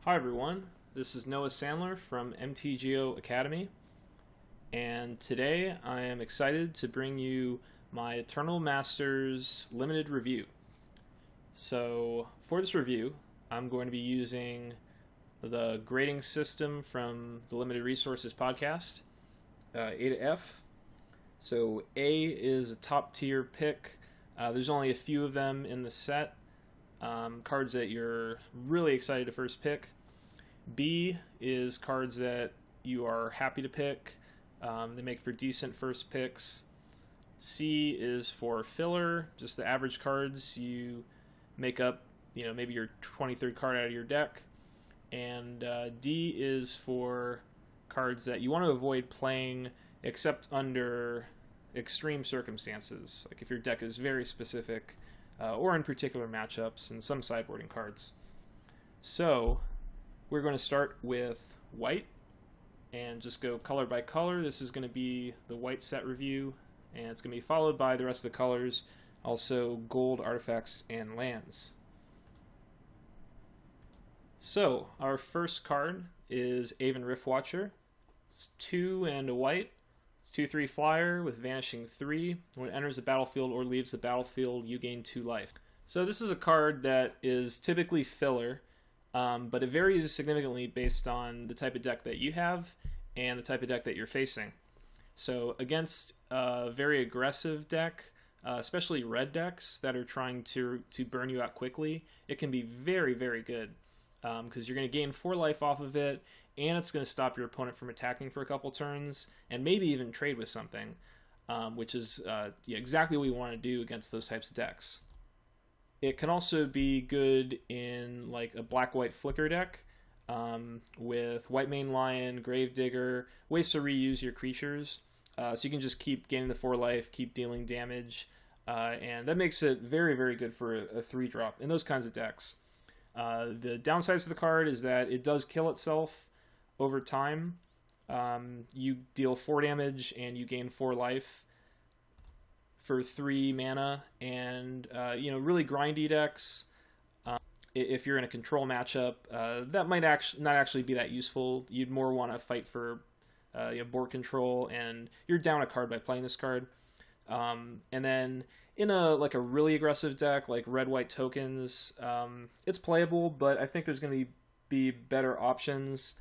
Hi everyone, this is Noah Sandler from Mtgo Academy, and today I am excited to bring you my Eternal Masters limited review. So for this review, I'm going to be using the grading system from the Limited Resources podcast, A to F. So A is a top tier pick. There's only a few of them in the set, cards that you're really excited to first pick. B is cards that you are happy to pick. They make for decent first picks. C is for filler, just the average cards you make up, maybe your 23rd card out of your deck. And D is for cards that you want to avoid playing except under extreme circumstances, like if your deck is very specific or in particular matchups and some sideboarding cards. So we're going to start with white and just go color by color. This is going to be the white set review, and it's going to be followed by the rest of the colors, also gold, artifacts, and lands. So our first card is Aven Riftwatcher. It's 2 and a white. It's 2/3 flyer with vanishing 3. When it enters the battlefield or leaves the battlefield, you gain 2 life. So this is a card that is typically filler, but it varies significantly based on the type of deck that you have and the type of deck that you're facing. So against a very aggressive deck, especially red decks that are trying to burn you out quickly, it can be very, very good because you're going to gain 4 life off of it, and it's going to stop your opponent from attacking for a couple turns and maybe even trade with something, which is exactly what you want to do against those types of decks. It can also be good in like a black-white flicker deck with Whitemane Lion, Gravedigger, ways to reuse your creatures. So you can just keep gaining the 4 life, keep dealing damage, and that makes it very, very good for a 3-drop in those kinds of decks. The downsides of the card is that it does kill itself over time. You deal 4 damage and you gain 4 life for 3 mana, and really grindy decks, if you're in a control matchup, that might not actually be that useful. You'd more want to fight for board control, and you're down a card by playing this card. And then in a really aggressive deck like red-white tokens, it's playable, but I think there's going to be better options.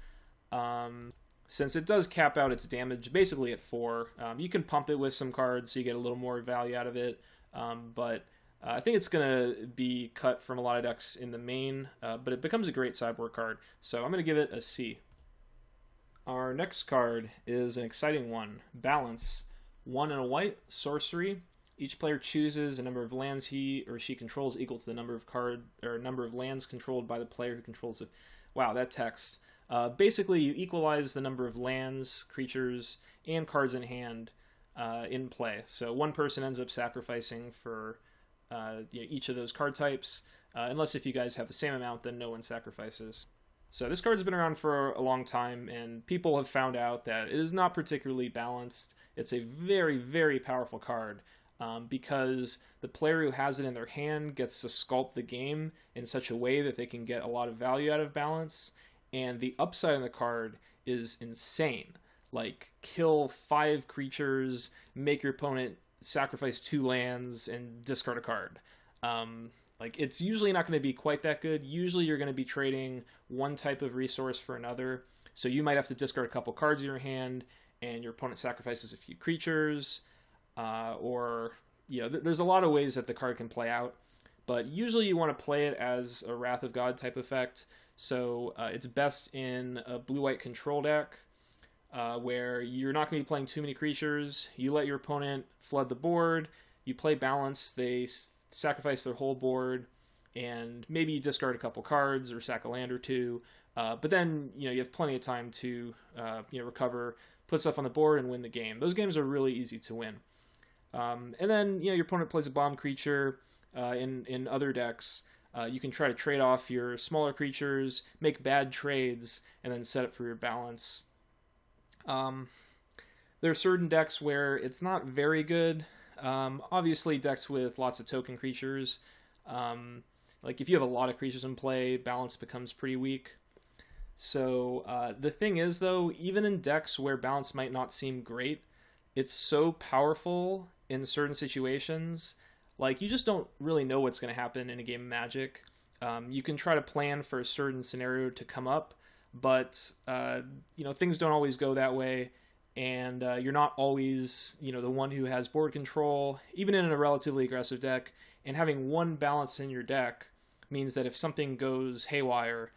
Since it does cap out its damage basically at 4, you can pump it with some cards so you get a little more value out of it, but I think it's going to be cut from a lot of decks in the main, but it becomes a great sideboard card, so I'm going to give it a C. Our next card is an exciting one, Balance. 1 and a white, sorcery. Each player chooses a number of lands he or she controls equal to the number of lands controlled by the player who controls it. Wow, that text. Basically, you equalize the number of lands, creatures, and cards in hand in play. So one person ends up sacrificing for each of those card types, unless if you guys have the same amount, then no one sacrifices. So this card's been around for a long time, and people have found out that it is not particularly balanced. It's a very, very powerful card because the player who has it in their hand gets to sculpt the game in such a way that they can get a lot of value out of balance. And the upside on the card is insane. Like, kill 5 creatures, make your opponent sacrifice 2 lands, and discard a card. It's usually not going to be quite that good. Usually you're going to be trading one type of resource for another. So you might have to discard a couple cards in your hand, and your opponent sacrifices a few creatures. There's a lot of ways that the card can play out. But usually you want to play it as a Wrath of God type effect. So it's best in a blue-white control deck where you're not going to be playing too many creatures. You let your opponent flood the board. You play Balance. They sacrifice their whole board, and maybe you discard a couple cards or sack a land or 2. But then you have plenty of time to recover, put stuff on the board, and win the game. Those games are really easy to win. And then your opponent plays a bomb creature in other decks. You can try to trade off your smaller creatures, make bad trades, and then set up for your Balance. There are certain decks where it's not very good. Obviously, decks with lots of token creatures. If you have a lot of creatures in play, Balance becomes pretty weak. So the thing is, though, even in decks where balance might not seem great, it's so powerful in certain situations. Like, you just don't really know what's going to happen in a game of Magic. You can try to plan for a certain scenario to come up, but things don't always go that way, and you're not always the one who has board control, even in a relatively aggressive deck. And having one balance in your deck means that if something goes haywire,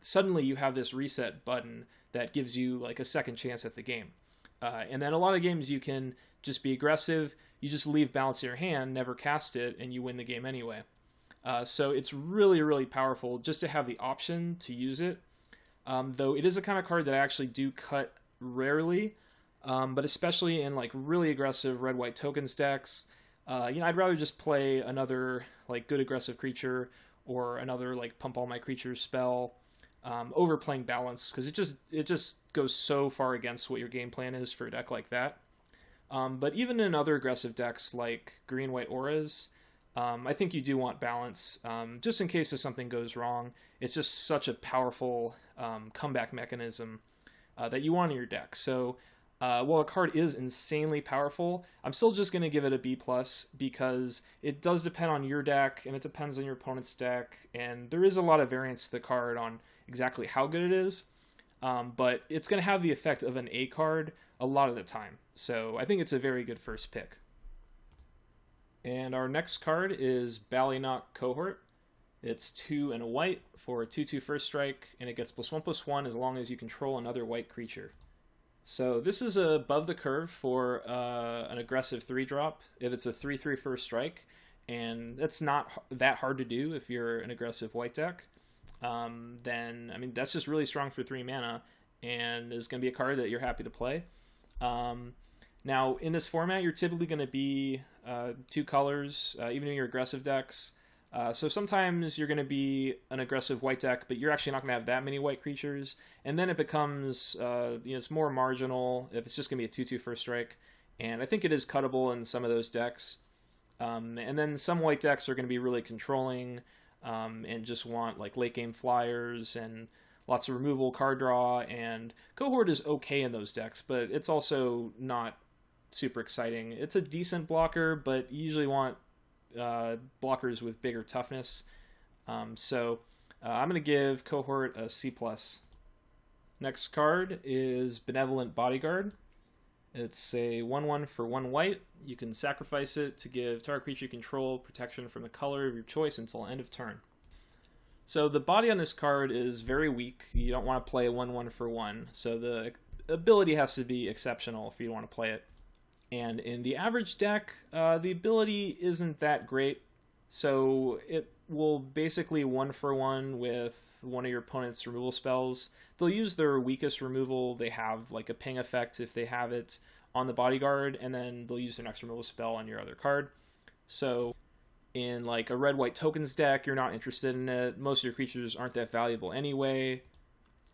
suddenly you have this reset button that gives you like a second chance at the game. And then a lot of games you can just be aggressive, you just leave balance in your hand, never cast it, and you win the game anyway. So it's really, really powerful just to have the option to use it. Though it is a kind of card that I actually do cut rarely, but especially in like really aggressive red-white tokens decks, I'd rather just play another like good aggressive creature or another like pump all my creatures spell over playing balance, because it just goes so far against what your game plan is for a deck like that. But even in other aggressive decks like green-white auras, I think you do want balance, just in case if something goes wrong. It's just such a powerful comeback mechanism that you want in your deck. So while a card is insanely powerful, I'm still just going to give it a B+, because it does depend on your deck, and it depends on your opponent's deck, and there is a lot of variance to the card on exactly how good it is, but it's going to have the effect of an A card a lot of the time. So I think it's a very good first pick. And our next card is Ballynock Cohort. It's 2 and a white for a 2/2 first strike, and it gets +1/+1 as long as you control another white creature. So this is above the curve for an aggressive 3-drop if it's a 3/3 first strike, and that's not that hard to do if you're an aggressive white deck. Then, I mean, that's just really strong for 3 mana, and is going to be a card that you're happy to play. Now, in this format, you're typically going to be 2 colors, even in your aggressive decks. So sometimes you're going to be an aggressive white deck, but you're actually not going to have that many white creatures. And then it becomes, it's more marginal if it's just going to be a 2/2 first strike. And I think it is cuttable in some of those decks. And then some white decks are going to be really controlling and just want like late game flyers and lots of removal, card draw. And Cohort is okay in those decks, but it's also not super exciting. It's a decent blocker, but you usually want blockers with bigger toughness. So I'm going to give Cohort a C+. Next card is Benevolent Bodyguard. It's a 1/1 for 1 white. You can sacrifice it to give target creature you control protection from the color of your choice until end of turn. So the body on this card is very weak. You don't want to play a 1/1 for 1. So the ability has to be exceptional if you want to play it. And in the average deck, the ability isn't that great. So it will basically 1 for 1 with one of your opponent's removal spells. They'll use their weakest removal. They have like a ping effect if they have it on the bodyguard, and then they'll use their next removal spell on your other card. So in like a red-white tokens deck, you're not interested in it. Most of your creatures aren't that valuable anyway.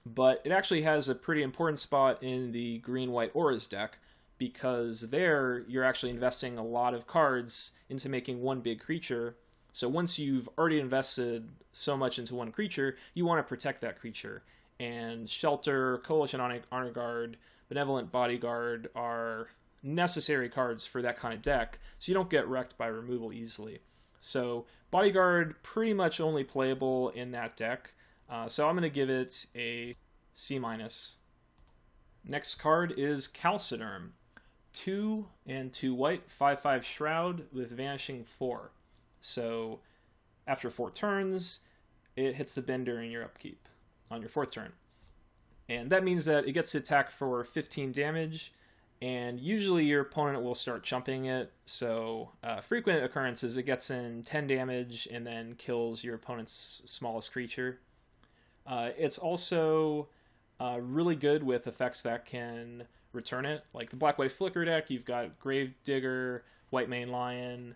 But it actually has a pretty important spot in the green-white auras deck, because there you're actually investing a lot of cards into making one big creature. So once you've already invested so much into one creature, you want to protect that creature. And Shelter, Coalition Honor Guard, Benevolent Bodyguard are necessary cards for that kind of deck, so you don't get wrecked by removal easily. So Bodyguard pretty much only playable in that deck, so I'm going to give it a C-. Next card is Calciderm. 2 and 2 white, 5/5 Shroud with Vanishing 4. So after 4 turns, it hits the bin during your upkeep on your 4th turn. And that means that it gets to attack for 15 damage, and usually your opponent will start chumping it. So frequent occurrences, it gets in 10 damage and then kills your opponent's smallest creature. It's also really good with effects that can return it. Like the Black-White Flicker deck, you've got Gravedigger, Whitemane Lion,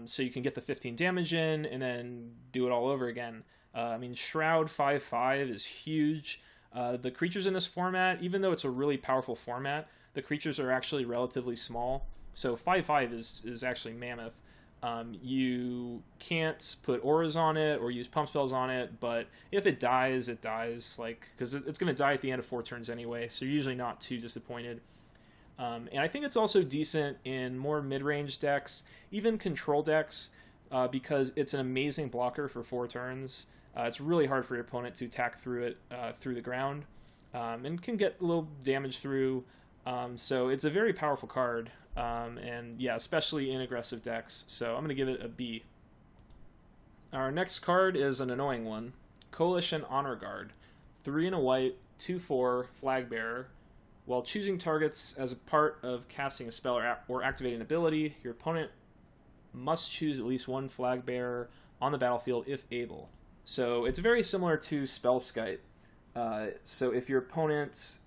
so you can get the 15 damage in and then do it all over again. I mean, Shroud 5/5 is huge. The creatures in this format, even though it's a really powerful format, the creatures are actually relatively small. So 5/5 is actually mammoth. You can't put auras on it or use pump spells on it, but if it dies, it dies, like, because it's going to die at the end of 4 turns anyway, so you're usually not too disappointed. And I think it's also decent in more mid-range decks, even control decks, because it's an amazing blocker for 4 turns. It's really hard for your opponent to attack through it through the ground, and can get a little damage through. So it's a very powerful card, and yeah, especially in aggressive decks. So I'm going to give it a B. Our next card is an annoying one, Coalition Honor Guard, 3 and a white, 2/4 flag bearer. While choosing targets as a part of casting a spell or activating an ability, your opponent must choose at least one flag bearer on the battlefield if able. So it's very similar to Spellskite. So if your opponent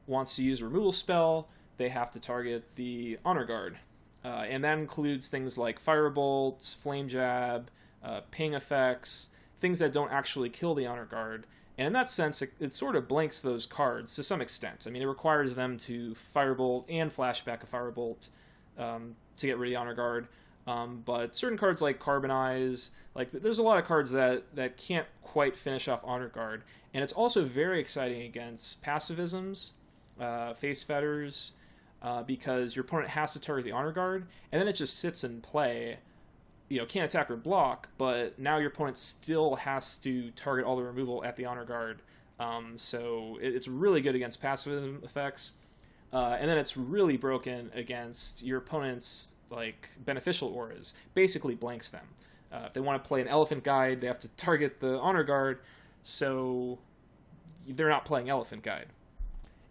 wants to use a removal spell, they have to target the Honor Guard. And that includes things like Firebolt, Flame Jab, ping effects, things that don't actually kill the Honor Guard. And in that sense, it sort of blanks those cards to some extent. I mean, it requires them to Firebolt and flashback a Firebolt to get rid of the Honor Guard. But certain cards like Carbonize, like there's a lot of cards that can't quite finish off Honor Guard. And it's also very exciting against Pacifisms, Face Fetters, because your opponent has to target the Honor Guard, and then it just sits in play. You know, can't attack or block, but now your opponent still has to target all the removal at the Honor Guard. So it's really good against pacifism effects, and then it's really broken against your opponent's like beneficial auras. Basically blanks them. If they want to play an Elephant Guide, they have to target the Honor Guard, so they're not playing Elephant Guide.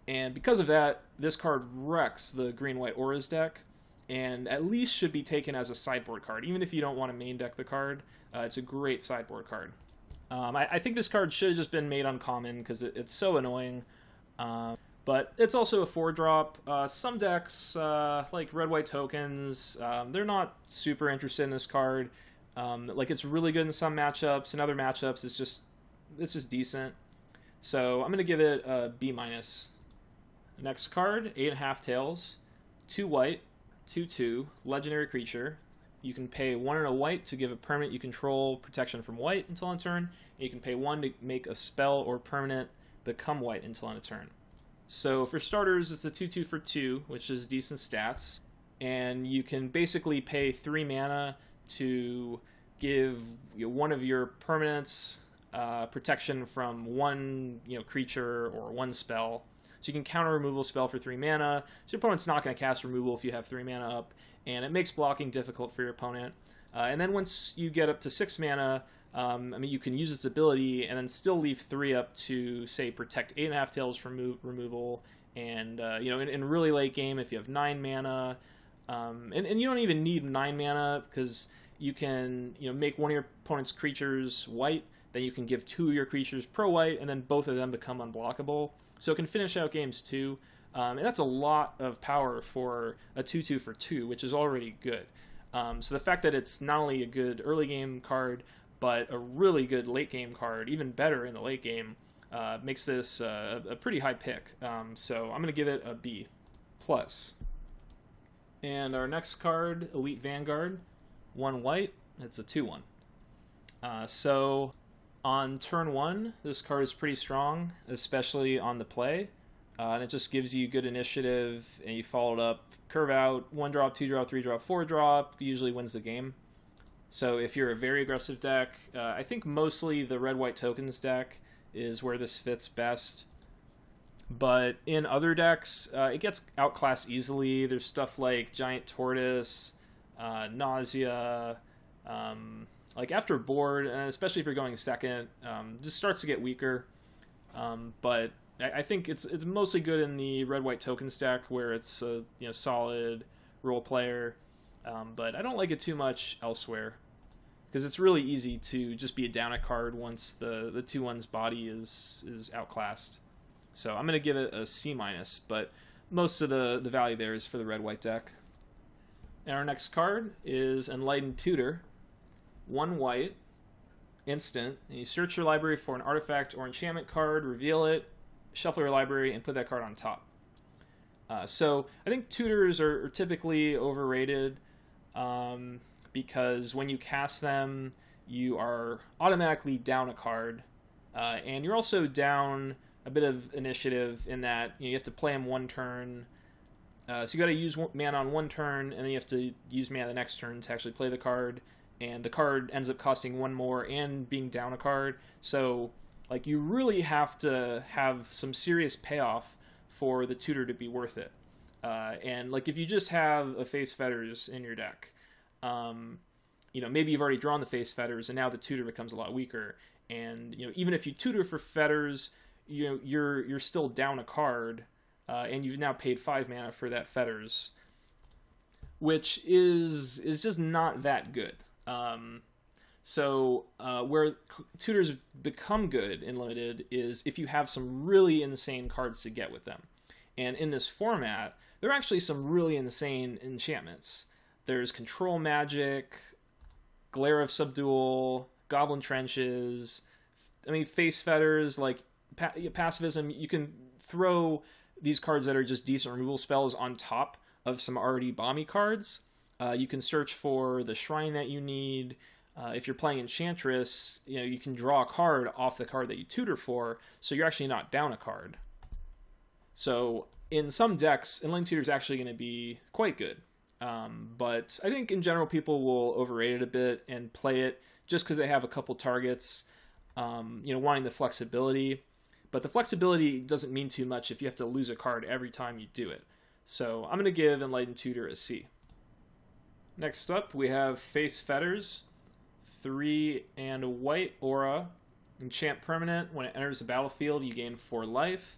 And because of that, this card wrecks the green-white auras deck, and at least should be taken as a sideboard card. Even if you don't want to main deck the card, it's a great sideboard card. I think this card should have just been made uncommon because it's so annoying. But it's also a 4-drop. Some decks, like red-white tokens, they're not super interested in this card. Like it's really good in some matchups. In other matchups, it's just decent. So I'm going to give it a B-. Next card, 8.5 tails, 2 white, 2/2, legendary creature. You can pay 1 and a white to give a permanent you control protection from white until end of turn, and you can pay 1 to make a spell or permanent become white until end of turn. So for starters, it's a 2/2 for 2, which is decent stats, and you can basically pay 3 mana to give one of your permanents protection from one creature or one spell. So you can counter a removal spell for 3 mana. So your opponent's not going to cast removal if you have 3 mana up, and it makes blocking difficult for your opponent. And then once you get up to 6 mana, you can use this ability and then still leave 3 up to, say, protect 8.5 tails from removal. And in really late game, if you have 9 mana, and you don't even need 9 mana because you can make one of your opponent's creatures white. Then you can give 2 of your creatures pro-white, and then both of them become unblockable. So it can finish out games too, and that's a lot of power for a 2/2 for 2, which is already good. So the fact that it's not only a good early game card, but a really good late game card, even better in the late game, makes this a pretty high pick. So I'm going to give it a B+. And our next card, Elite Vanguard, 1 white, it's a 2/1. So on turn 1, this card is pretty strong, especially on the play, and it just gives you good initiative, and you follow it up, curve out, 1-drop, 2-drop, 3-drop, 4-drop, usually wins the game. So if you're a very aggressive deck, I think mostly the red-white tokens deck is where this fits best. But in other decks, it gets outclassed easily. There's stuff like Giant Tortoise, Nausea, like after board, especially if you're going second, just starts to get weaker. But I think it's mostly good in the red-white token stack where it's a solid role player. But I don't like it too much elsewhere because it's really easy to just be a down a card once the 2/1's body is outclassed. So I'm going to give it a C-, but most of the value there is for the red-white deck. And our next card is Enlightened Tutor, 1 white, instant, and you search your library for an artifact or enchantment card, reveal it, shuffle your library, and put that card on top. So I think tutors are typically overrated because when you cast them, you are automatically down a card, and you're also down a bit of initiative in that you have to play them one turn. So you got to use mana on one turn, and then you have to use mana the next turn to actually play the card. And the card ends up costing one more and being down a card. So, like, you really have to have some serious payoff for the tutor to be worth it. And, like, if you just have a Face Fetters in your deck, maybe you've already drawn the Face Fetters, and now the tutor becomes a lot weaker. And, even if you tutor for Fetters, you're still down a card, and you've now paid 5 mana for that Fetters, which is just not that good. Where tutors become good in Limited is if you have some really insane cards to get with them. And in this format, there are actually some really insane enchantments. There's Control Magic, Glare of Subdual, Goblin Trenches, Face Fetters, like Pacifism. You can throw these cards that are just decent removal spells on top of some already bomby cards. You can search for the shrine that you need. If you're playing Enchantress, you can draw a card off the card that you tutor for, so you're actually not down a card. So in some decks, Enlightened Tutor is actually going to be quite good. But I think in general people will overrate it a bit and play it just because they have a couple targets, wanting the flexibility. But the flexibility doesn't mean too much if you have to lose a card every time you do it. So I'm going to give Enlightened Tutor a C. Next up, we have Face Fetters, 3 and a white aura. Enchant permanent. When it enters the battlefield, you gain 4 life.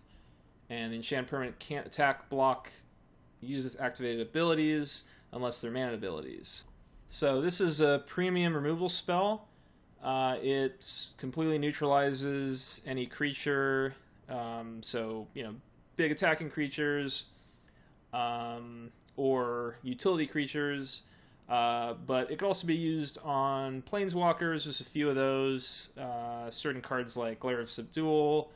And the enchant permanent can't attack, block, use its activated abilities unless they're mana abilities. So this is a premium removal spell. It completely neutralizes any creature. Big attacking creatures or utility creatures. But it could also be used on planeswalkers. There's a few of those. Certain cards like Glare of Subdual.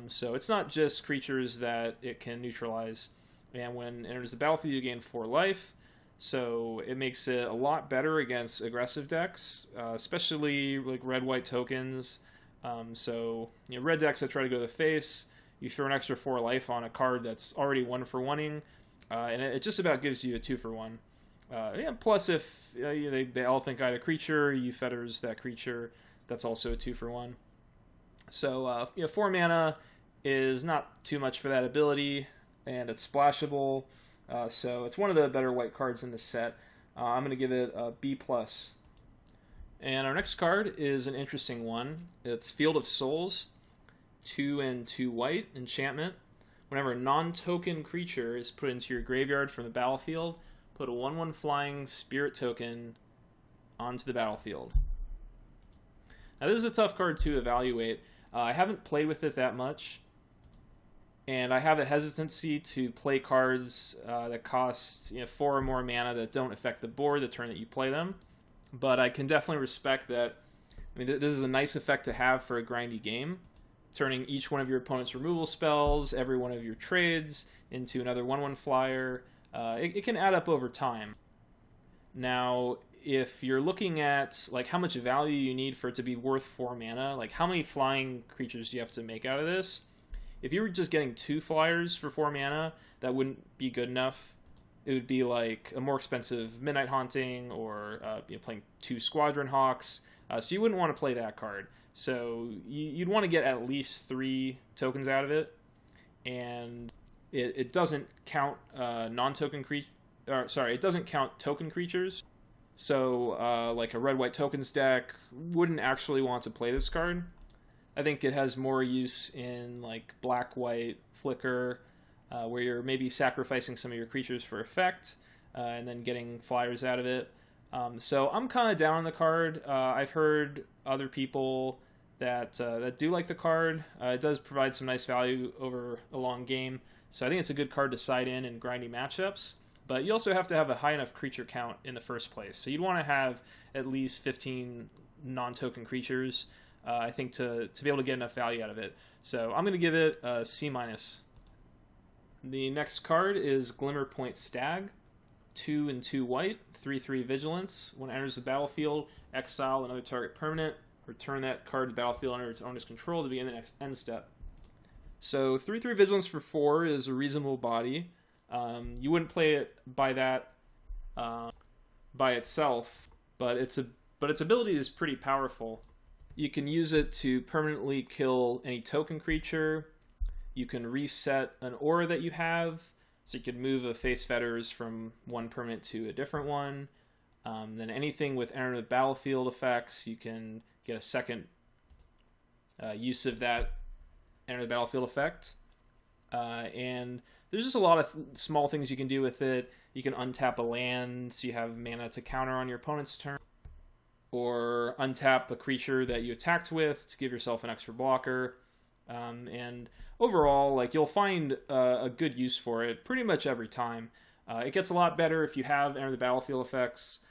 So it's not just creatures that it can neutralize. And when it enters the battlefield, you gain 4 life. So it makes it a lot better against aggressive decks, especially like red-white tokens. Red decks that try to go to the face, you throw an extra 4 life on a card that's already 1-for-1ing, and it just about gives you a 2-for-1. Plus, if they all think I had a creature, you Fetters that creature, that's also a 2-for-1. So 4 mana is not too much for that ability, and it's splashable. So it's one of the better white cards in the set. I'm going to give it a B+. And our next card is an interesting one. It's Field of Souls, 2 and 2 white enchantment. Whenever a non-token creature is put into your graveyard from the battlefield, put a 1/1 flying spirit token onto the battlefield. Now this is a tough card to evaluate. I haven't played with it that much, and I have a hesitancy to play cards that cost 4 or more mana that don't affect the board the turn that you play them. But I can definitely respect that. This is a nice effect to have for a grindy game, turning each one of your opponent's removal spells, every one of your trades, into another 1/1 flyer. It can add up over time. Now, if you're looking at like how much value you need for it to be worth 4 mana, like how many flying creatures do you have to make out of this? If you were just getting 2 flyers for 4 mana, that wouldn't be good enough. It would be like a more expensive Midnight Haunting or playing 2 Squadron Hawks. So you wouldn't want to play that card. So you'd want to get at least 3 tokens out of it, and it doesn't count non-token creatures. It doesn't count token creatures. So like a red-white tokens deck wouldn't actually want to play this card. I think it has more use in like black-white flicker, where you're maybe sacrificing some of your creatures for effect, and then getting flyers out of it. So I'm kind of down on the card. I've heard other people that do like the card. It does provide some nice value over a long game. So I think it's a good card to side in grindy matchups. But you also have to have a high enough creature count in the first place. So you'd want to have at least 15 non-token creatures, I think, to be able to get enough value out of it. So I'm going to give it a C-. The next card is Glimmerpoint Stag, 2 and 2 white, 3/3 vigilance. When it enters the battlefield, exile another target permanent. Return that card to the battlefield under its owner's control to begin the next end step. So 3/3 vigilance for 4 is a reasonable body. You wouldn't play it by that by itself, but its ability is pretty powerful. You can use it to permanently kill any token creature. You can reset an aura that you have, so you can move a face Fetters from one permanent to a different one. Then anything with enter the battlefield effects, you can get a second use of that enter the battlefield effect. And there's just a lot of small things you can do with it. You can untap a land so you have mana to counter on your opponent's turn, or untap a creature that you attacked with to give yourself an extra blocker. And overall, like, you'll find a good use for it pretty much every time. It gets a lot better if you have enter the battlefield effects,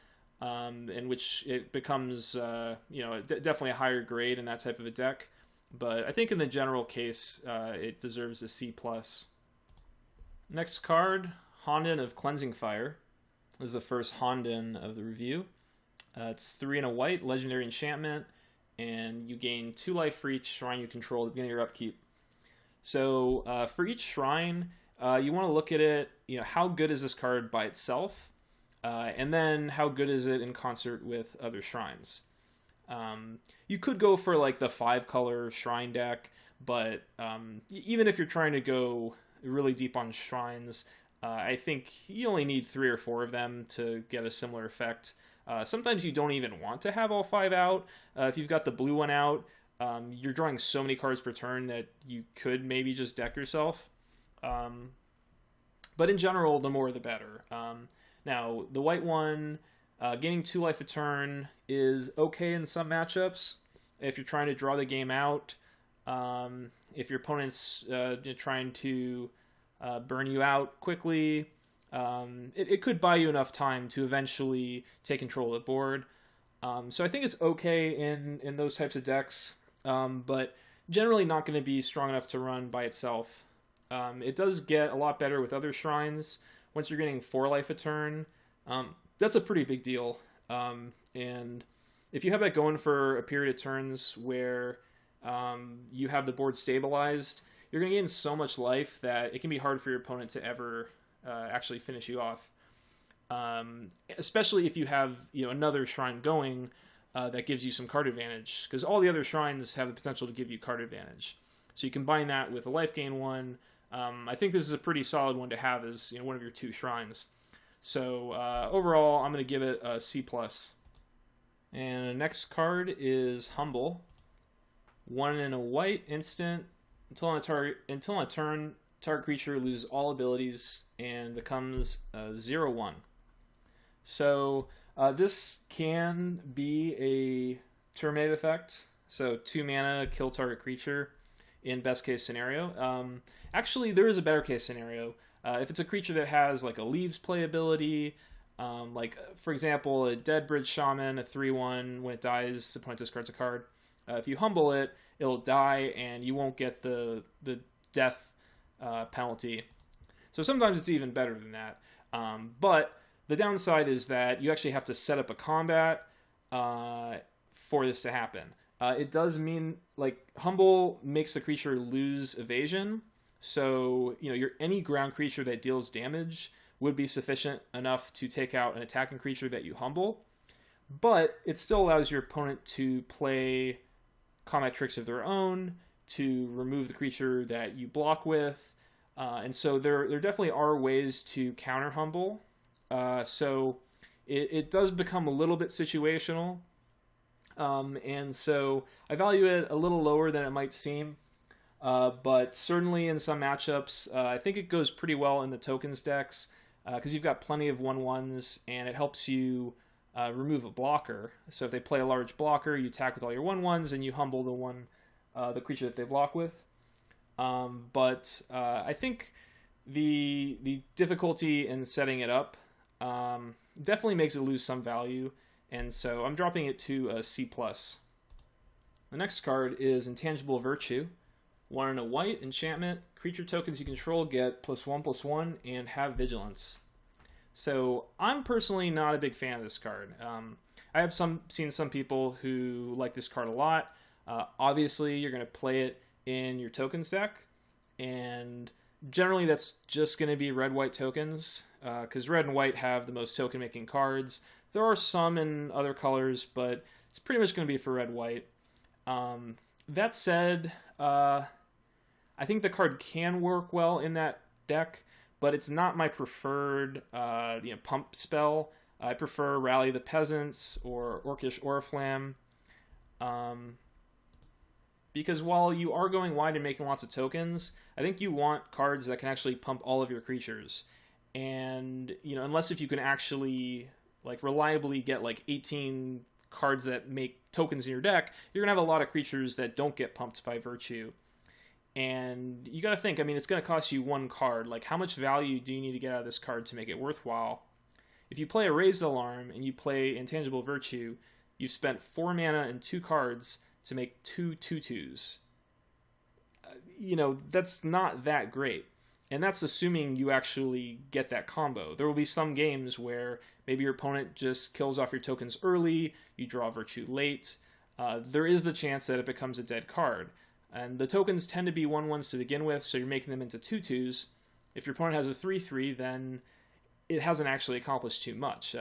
in which it becomes definitely a higher grade in that type of a deck. But I think in the general case, it deserves a C+. Next card, Honden of Cleansing Fire. This is the first Honden of the review. It's 3 and a white, legendary enchantment, and you gain 2 life for each shrine you control at the beginning of your upkeep. So for each shrine, you want to look at it, how good is this card by itself, and then how good is it in concert with other shrines. You could go for like the 5-color shrine deck, but even if you're trying to go really deep on shrines, I think you only need 3 or 4 of them to get a similar effect. Sometimes you don't even want to have all 5 out. If you've got the blue one out, you're drawing so many cards per turn that you could maybe just deck yourself. But in general, the more the better. Now, the white one, gaining 2 life a turn is okay in some matchups. If you're trying to draw the game out, if your opponent's trying to burn you out quickly, it could buy you enough time to eventually take control of the board. So I think it's okay in those types of decks, but generally not going to be strong enough to run by itself. It does get a lot better with other shrines. Once you're getting 4 life a turn, that's a pretty big deal. And if you have that going for a period of turns where you have the board stabilized, you're going to gain so much life that it can be hard for your opponent to ever actually finish you off. Especially if you have another shrine going that gives you some card advantage, because all the other shrines have the potential to give you card advantage. So you combine that with a life gain one. I think this is a pretty solid one to have as one of your 2 shrines. So overall, I'm going to give it a C+. And the next card is Humble. 1 and a white, instant. Until on a turn, target creature loses all abilities and becomes 0/1. So this can be a terminate effect. So 2 mana, kill target creature in best case scenario. Actually, there is a better case scenario. If it's a creature that has like a Leaves playability, like for example, a Dead Bridge Shaman, a 3/1, when it dies, the opponent discards a card. If you humble it, it'll die and you won't get the death penalty. So sometimes it's even better than that. But the downside is that you actually have to set up a combat for this to happen. It does mean, like, Humble makes the creature lose evasion, so any ground creature that deals damage would be sufficient enough to take out an attacking creature that you humble, but it still allows your opponent to play combat tricks of their own to remove the creature that you block with, and so there definitely are ways to counter Humble. So it does become a little bit situational. And so I value it a little lower than it might seem, but certainly in some matchups, I think it goes pretty well in the tokens decks, because you've got plenty of 1/1s, and it helps you remove a blocker. So if they play a large blocker, you attack with all your 1/1s, and you humble the creature that they block with. But I think the difficulty in setting it up definitely makes it lose some value. And so I'm dropping it to a C+. The next card is Intangible Virtue. 1 and a white, enchantment. Creature tokens you control get +1/+1 and have vigilance. So I'm personally not a big fan of this card. I have seen some people who like this card a lot. Obviously, you're going to play it in your tokens deck, and generally that's just going to be red-white tokens, because red and white have the most token-making cards. There are some in other colors, but it's pretty much going to be for red-white. That said, I think the card can work well in that deck, but it's not my preferred pump spell. I prefer Rally the Peasants or Orcish Oriflamme. Because while you are going wide and making lots of tokens, I think you want cards that can actually pump all of your creatures. And, unless if you can actually reliably get 18 cards that make tokens in your deck, you're going to have a lot of creatures that don't get pumped by Virtue. And you got to think, it's going to cost you one card. How much value do you need to get out of this card to make it worthwhile? If you play a Raised Alarm and you play Intangible Virtue, you've spent 4 mana and 2 cards to make 2 2/2s. That's not that great. And that's assuming you actually get that combo. There will be some games where maybe your opponent just kills off your tokens early, you draw Virtue late. There is the chance that it becomes a dead card. And the tokens tend to be 1/1s to begin with, so you're making them into 2/2s. If your opponent has a 3/3, then it hasn't actually accomplished too much.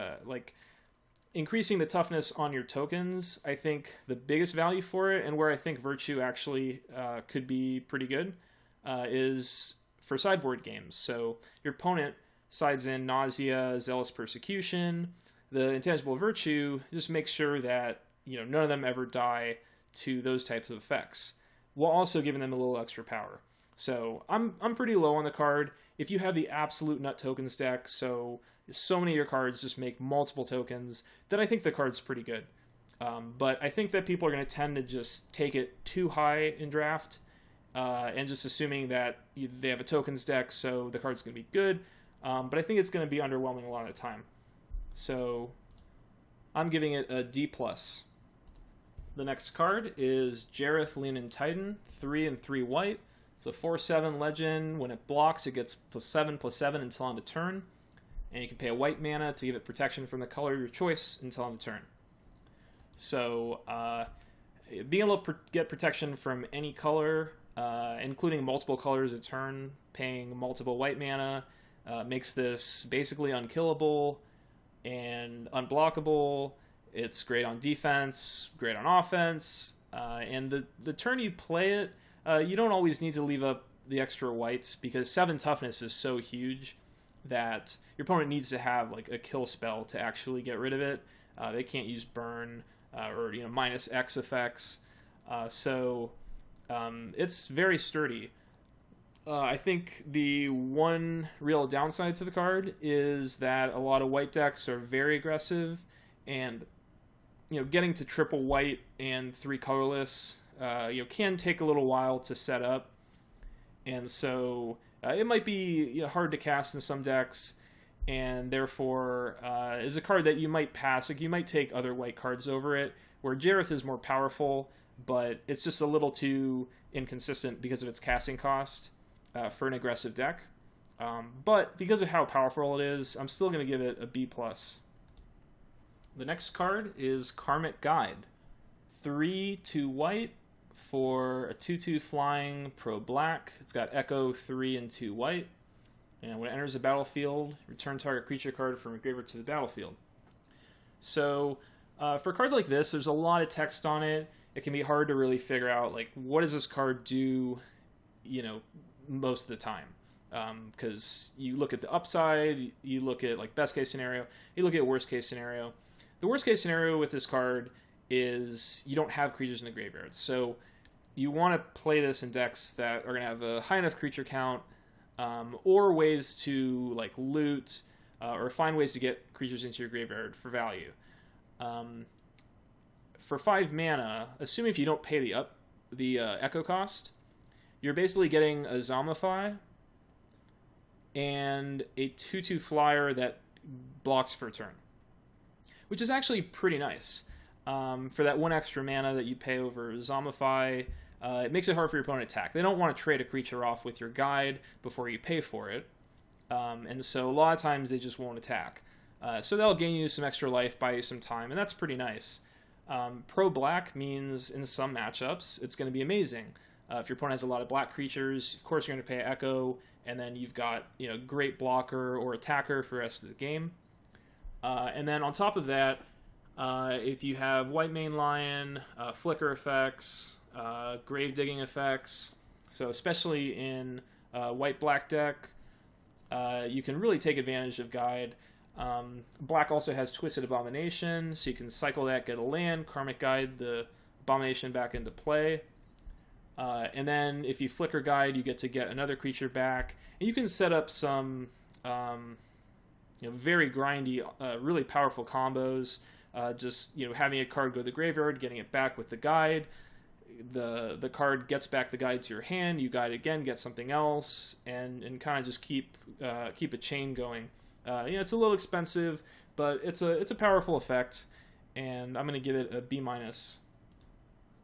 Increasing the toughness on your tokens, I think the biggest value for it, and where I think Virtue actually could be pretty good, is for sideboard games. So your opponent sides in Nausea, Zealous Persecution. The Intangible Virtue just makes sure that none of them ever die to those types of effects, while also giving them a little extra power. So I'm pretty low on the card. If you have the absolute nut tokens deck, so many of your cards just make multiple tokens, then I think the card's pretty good. But I think that people are going to tend to just take it too high in draft, and just assuming that they have a tokens deck, so the card's going to be good. But I think it's going to be underwhelming a lot of the time. So I'm giving it a D+. The next card is Jareth Leonine Titan, 3 and 3 white. It's a 4/7 legend. When it blocks, it gets +7/+7 until end of turn. And you can pay a white mana to give it protection from the color of your choice until end of turn. So, being able to get protection from any color, including multiple colors a turn, paying multiple white mana, makes this basically unkillable and unblockable. It's great on defense, great on offense, and the turn you play it, you don't always need to leave up the extra whites, because 7 toughness is so huge that your opponent needs to have a kill spell to actually get rid of it. They can't use burn or -X effects, so it's very sturdy. I think the one real downside to the card is that a lot of white decks are very aggressive, and getting to triple white and 3 colorless can take a little while to set up, and so it might be hard to cast in some decks, and therefore is a card that you might pass. You might take other white cards over it, where Jareth is more powerful, but it's just a little too inconsistent because of its casting cost for an aggressive deck. But because of how powerful it is, I'm still going to give it a B+. The next card is Karmic Guide. 3 2 white for a 2/2 flying pro black. It's got Echo 3 and 2 white. And when it enters the battlefield, return target creature card from your graveyard to the battlefield. So for cards like this, there's a lot of text on it. It can be hard to really figure out what does this card do, most of the time. Because you look at the upside, you look at best case scenario, you look at worst case scenario. The worst case scenario with this card is you don't have creatures in the graveyard. So you want to play this in decks that are going to have a high enough creature count, or ways to loot, or find ways to get creatures into your graveyard for value. For 5 mana, assuming if you don't pay the Echo cost, you're basically getting a Zombify and a 2/2 flyer that blocks for a turn, which is actually pretty nice. For that 1 extra mana that you pay over Zombify, it makes it hard for your opponent to attack. They don't want to trade a creature off with your guide before you pay for it. And so a lot of times they just won't attack. So that'll gain you some extra life, buy you some time, and that's pretty nice. Pro black means in some matchups it's going to be amazing. If your opponent has a lot of black creatures, of course you're going to pay Echo, and then you've got great blocker or attacker for the rest of the game. And then on top of that, if you have Whitemane Lion, flicker effects, grave digging effects, so especially in white-black deck, you can really take advantage of Guide. Black also has Twisted Abomination, so you can cycle that, get a land, Karmic Guide the Abomination back into play. And then if you flicker Guide, you get to get another creature back. And you can set up some very grindy, really powerful combos. Just having a card go to the graveyard, getting it back with the Guide. The card gets back the Guide to your hand. You Guide again, get something else, and kind of just keep a chain going. It's a little expensive, but it's a powerful effect, and I'm going to give it a B-.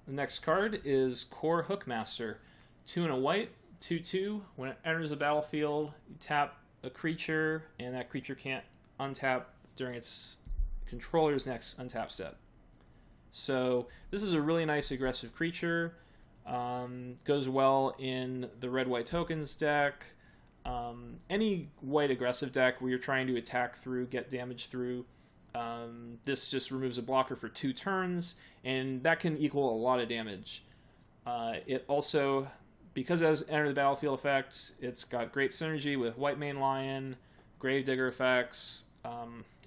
The next card is Kor Hookmaster. 2 and a white, 2/2. When it enters the battlefield, you tap a creature, and that creature can't untap during its controller's next untap step. So this is a really nice aggressive creature. Goes well in the red-white tokens deck. Any white aggressive deck where you're trying to attack through, get damage through, this just removes a blocker for 2 turns, and that can equal a lot of damage. It also, because it has Enter the Battlefield effect, it's got great synergy with Whitemane Lion, Gravedigger effects,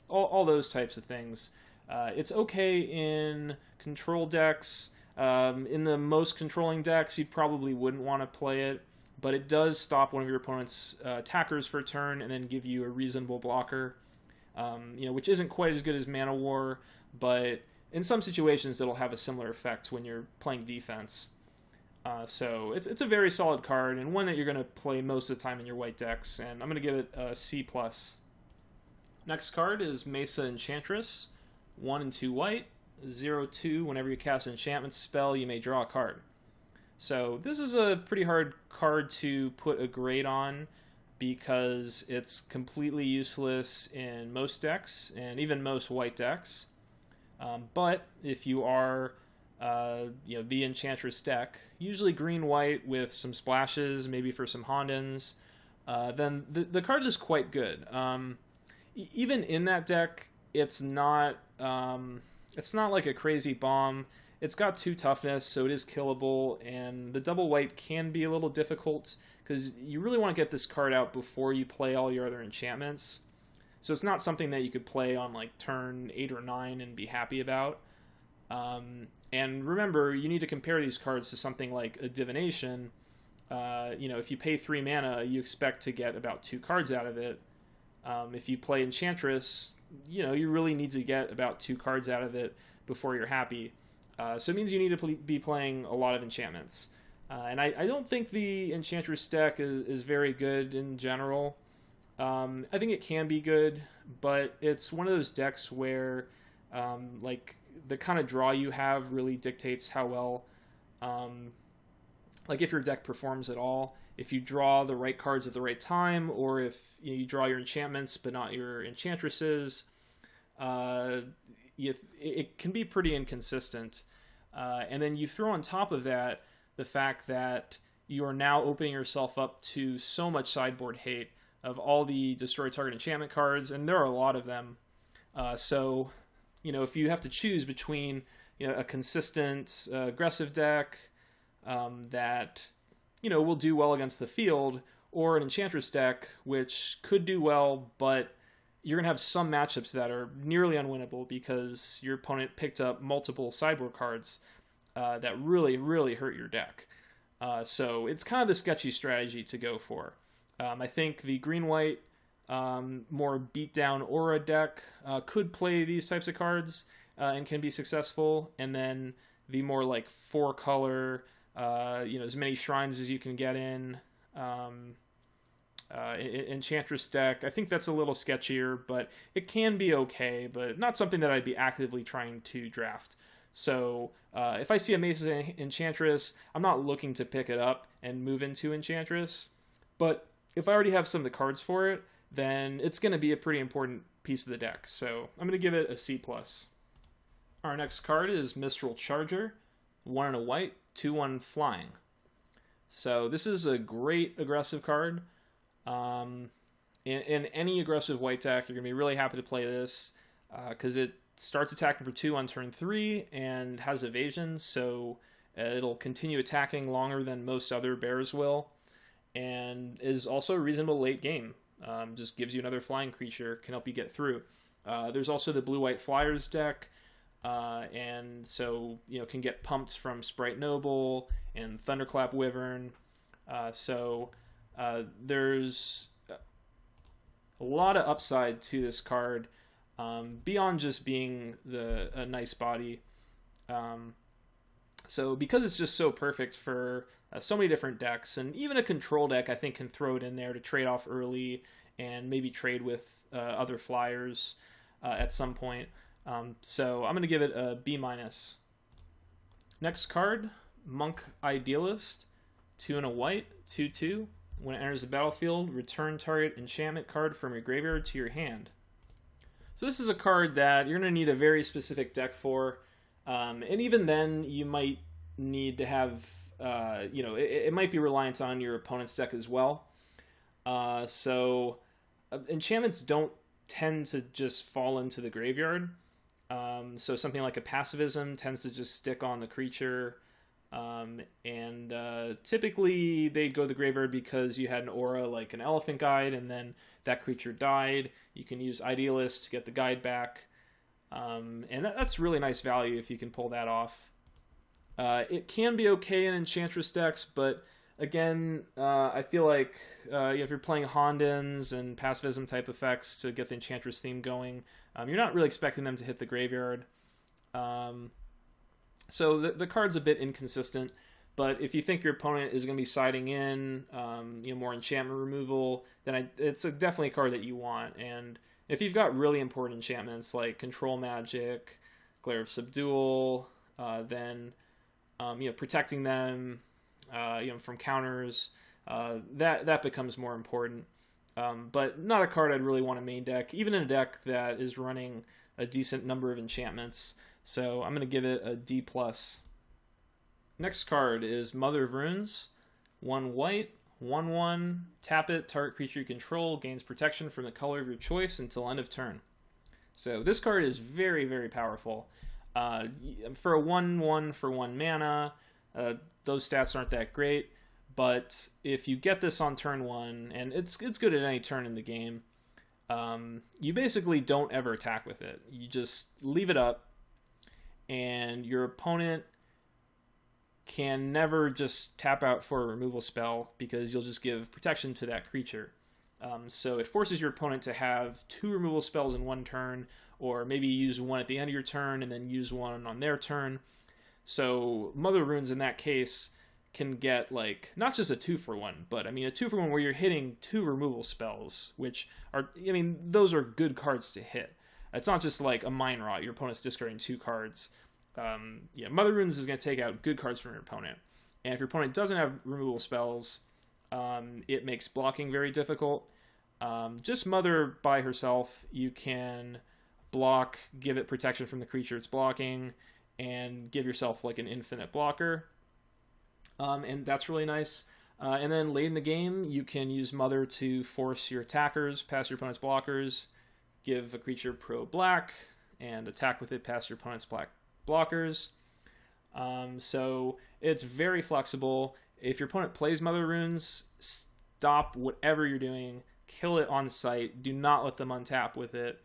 all those types of things. It's okay in control decks. In the most controlling decks, you probably wouldn't want to play it, but it does stop one of your opponent's attackers for a turn and then give you a reasonable blocker, which isn't quite as good as Mana War, but in some situations it'll have a similar effect when you're playing defense. So it's a very solid card, and one that you're going to play most of the time in your white decks, and I'm going to give it a C+. Next card is Mesa Enchantress. 1 and 2 white, 0/2. Whenever you cast an enchantment spell, you may draw a card. So this is a pretty hard card to put a grade on because it's completely useless in most decks and even most white decks. But if you are the Enchantress deck, usually green-white with some splashes, maybe for some Hondens, then the card is quite good. Even in that deck, it's not like a crazy bomb. It's got 2 toughness, so it is killable, and the double white can be a little difficult because you really want to get this card out before you play all your other enchantments. So it's not something that you could play on like turn 8 or 9 and be happy about. And remember, you need to compare these cards to something like a Divination. If you pay 3 mana, you expect to get about 2 cards out of it. If you play Enchantress, you really need to get about 2 cards out of it before you're happy. So it means you need to be playing a lot of enchantments. And I don't think the Enchantress deck is very good in general. I think it can be good, but it's one of those decks where the kind of draw you have really dictates how well, if your deck performs at all. If you draw the right cards at the right time, or if you draw your enchantments but not your enchantresses, it can be pretty inconsistent. And then you throw on top of that the fact that you are now opening yourself up to so much sideboard hate of all the destroy target enchantment cards, and there are a lot of them. So if you have to choose between a consistent aggressive deck that will do well against the field, or an Enchantress deck which could do well, but you're going to have some matchups that are nearly unwinnable because your opponent picked up multiple sideboard cards that really, really hurt your deck. So it's kind of the sketchy strategy to go for. I think the green-white, more beat-down aura deck could play these types of cards and can be successful, and then the more 4-color, as many shrines as you can get in, Enchantress deck, I think that's a little sketchier, but it can be okay, but not something that I'd be actively trying to draft. So if I see a Mesa Enchantress, I'm not looking to pick it up and move into Enchantress, but if I already have some of the cards for it, then it's going to be a pretty important piece of the deck. So I'm going to give it a C+. Our next card is Mistral Charger, 1 and a white, 2/1 flying. So this is a great aggressive card. In any aggressive white deck, you're going to be really happy to play this because it starts attacking for 2 on turn 3 and has evasion, so it'll continue attacking longer than most other bears will, and is also a reasonable late game. Just gives you another flying creature, can help you get through. There's also the blue-white Flyers deck, and so can get pumped from Sprite Noble and Thunderclap Wyvern. There's a lot of upside to this card, beyond just being a nice body. So because it's just so perfect for so many different decks, and even a control deck I think can throw it in there to trade off early and maybe trade with other flyers at some point. So I'm going to give it a B-. Next card, Monk Idealist, 2 and a white, 2/2. When it enters the battlefield, return target enchantment card from your graveyard to your hand. So this is a card that you're going to need a very specific deck for, and even then you might need to have, it might be reliant on your opponent's deck as well. So enchantments don't tend to just fall into the graveyard. So something like a Pacifism tends to just stick on the creature. Typically they go to the graveyard because you had an aura like an Elephant Guide, and then that creature died. You can use Idealist to get the guide back. And that's really nice value if you can pull that off. It can be okay in Enchantress decks, but again, I feel like if you're playing Hondens and Pacifism type effects to get the Enchantress theme going, you're not really expecting them to hit the graveyard. So the card's a bit inconsistent, but if you think your opponent is going to be siding in, more enchantment removal, then it's definitely a card that you want. And if you've got really important enchantments like Control Magic, Glare of Subdual, then protecting them, from counters, that becomes more important. But not a card I'd really want to main deck, even in a deck that is running a decent number of enchantments. So I'm going to give it a D+. Next card is Mother of Runes, 1 white, 1/1, tap it, target creature you control gains protection from the color of your choice until end of turn. So this card is very, very powerful. For a 1/1 for 1 mana, those stats aren't that great, but if you get this on turn 1, and it's good at any turn in the game, you basically don't ever attack with it. You just leave it up, and your opponent can never just tap out for a removal spell because you'll just give protection to that creature. So it forces your opponent to have 2 removal spells in 1 turn, or maybe use 1 at the end of your turn and then use 1 on their turn. So Mother Runes in that case can get not just a 2-for-1, but a 2-for-1 where you're hitting 2 removal spells, which are, those are good cards to hit. It's not just like a Mind Rot, your opponent's discarding 2 cards. Mother Runes is going to take out good cards from your opponent. And if your opponent doesn't have removal spells, it makes blocking very difficult. Just Mother by herself, you can block, give it protection from the creature it's blocking, and give yourself an infinite blocker. And that's really nice. And then late in the game, you can use Mother to force your attackers past your opponent's blockers, give a creature pro-black, and attack with it past your opponent's black blockers. So it's very flexible. If your opponent plays Mother Runes, stop whatever you're doing, kill it on sight, do not let them untap with it,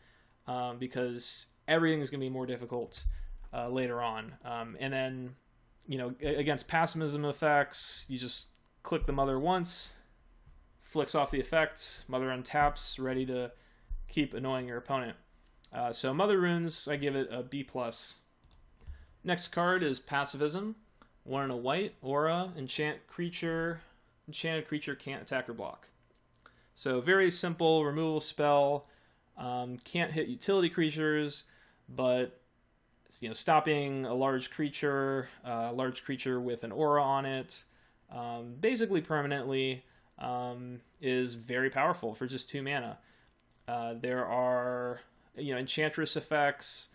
because everything is going to be more difficult later on. And then, against pessimism effects, you just click the Mother once, flicks off the effect, Mother untaps, ready to keep annoying your opponent. So Mother Runes, I give it a B+. Next card is Pacifism, 1 and a white, aura, enchanted creature can't attack or block. So very simple removal spell, can't hit utility creatures, but stopping a large creature with an aura on it, basically permanently, is very powerful for just 2 mana. There are Enchantress effects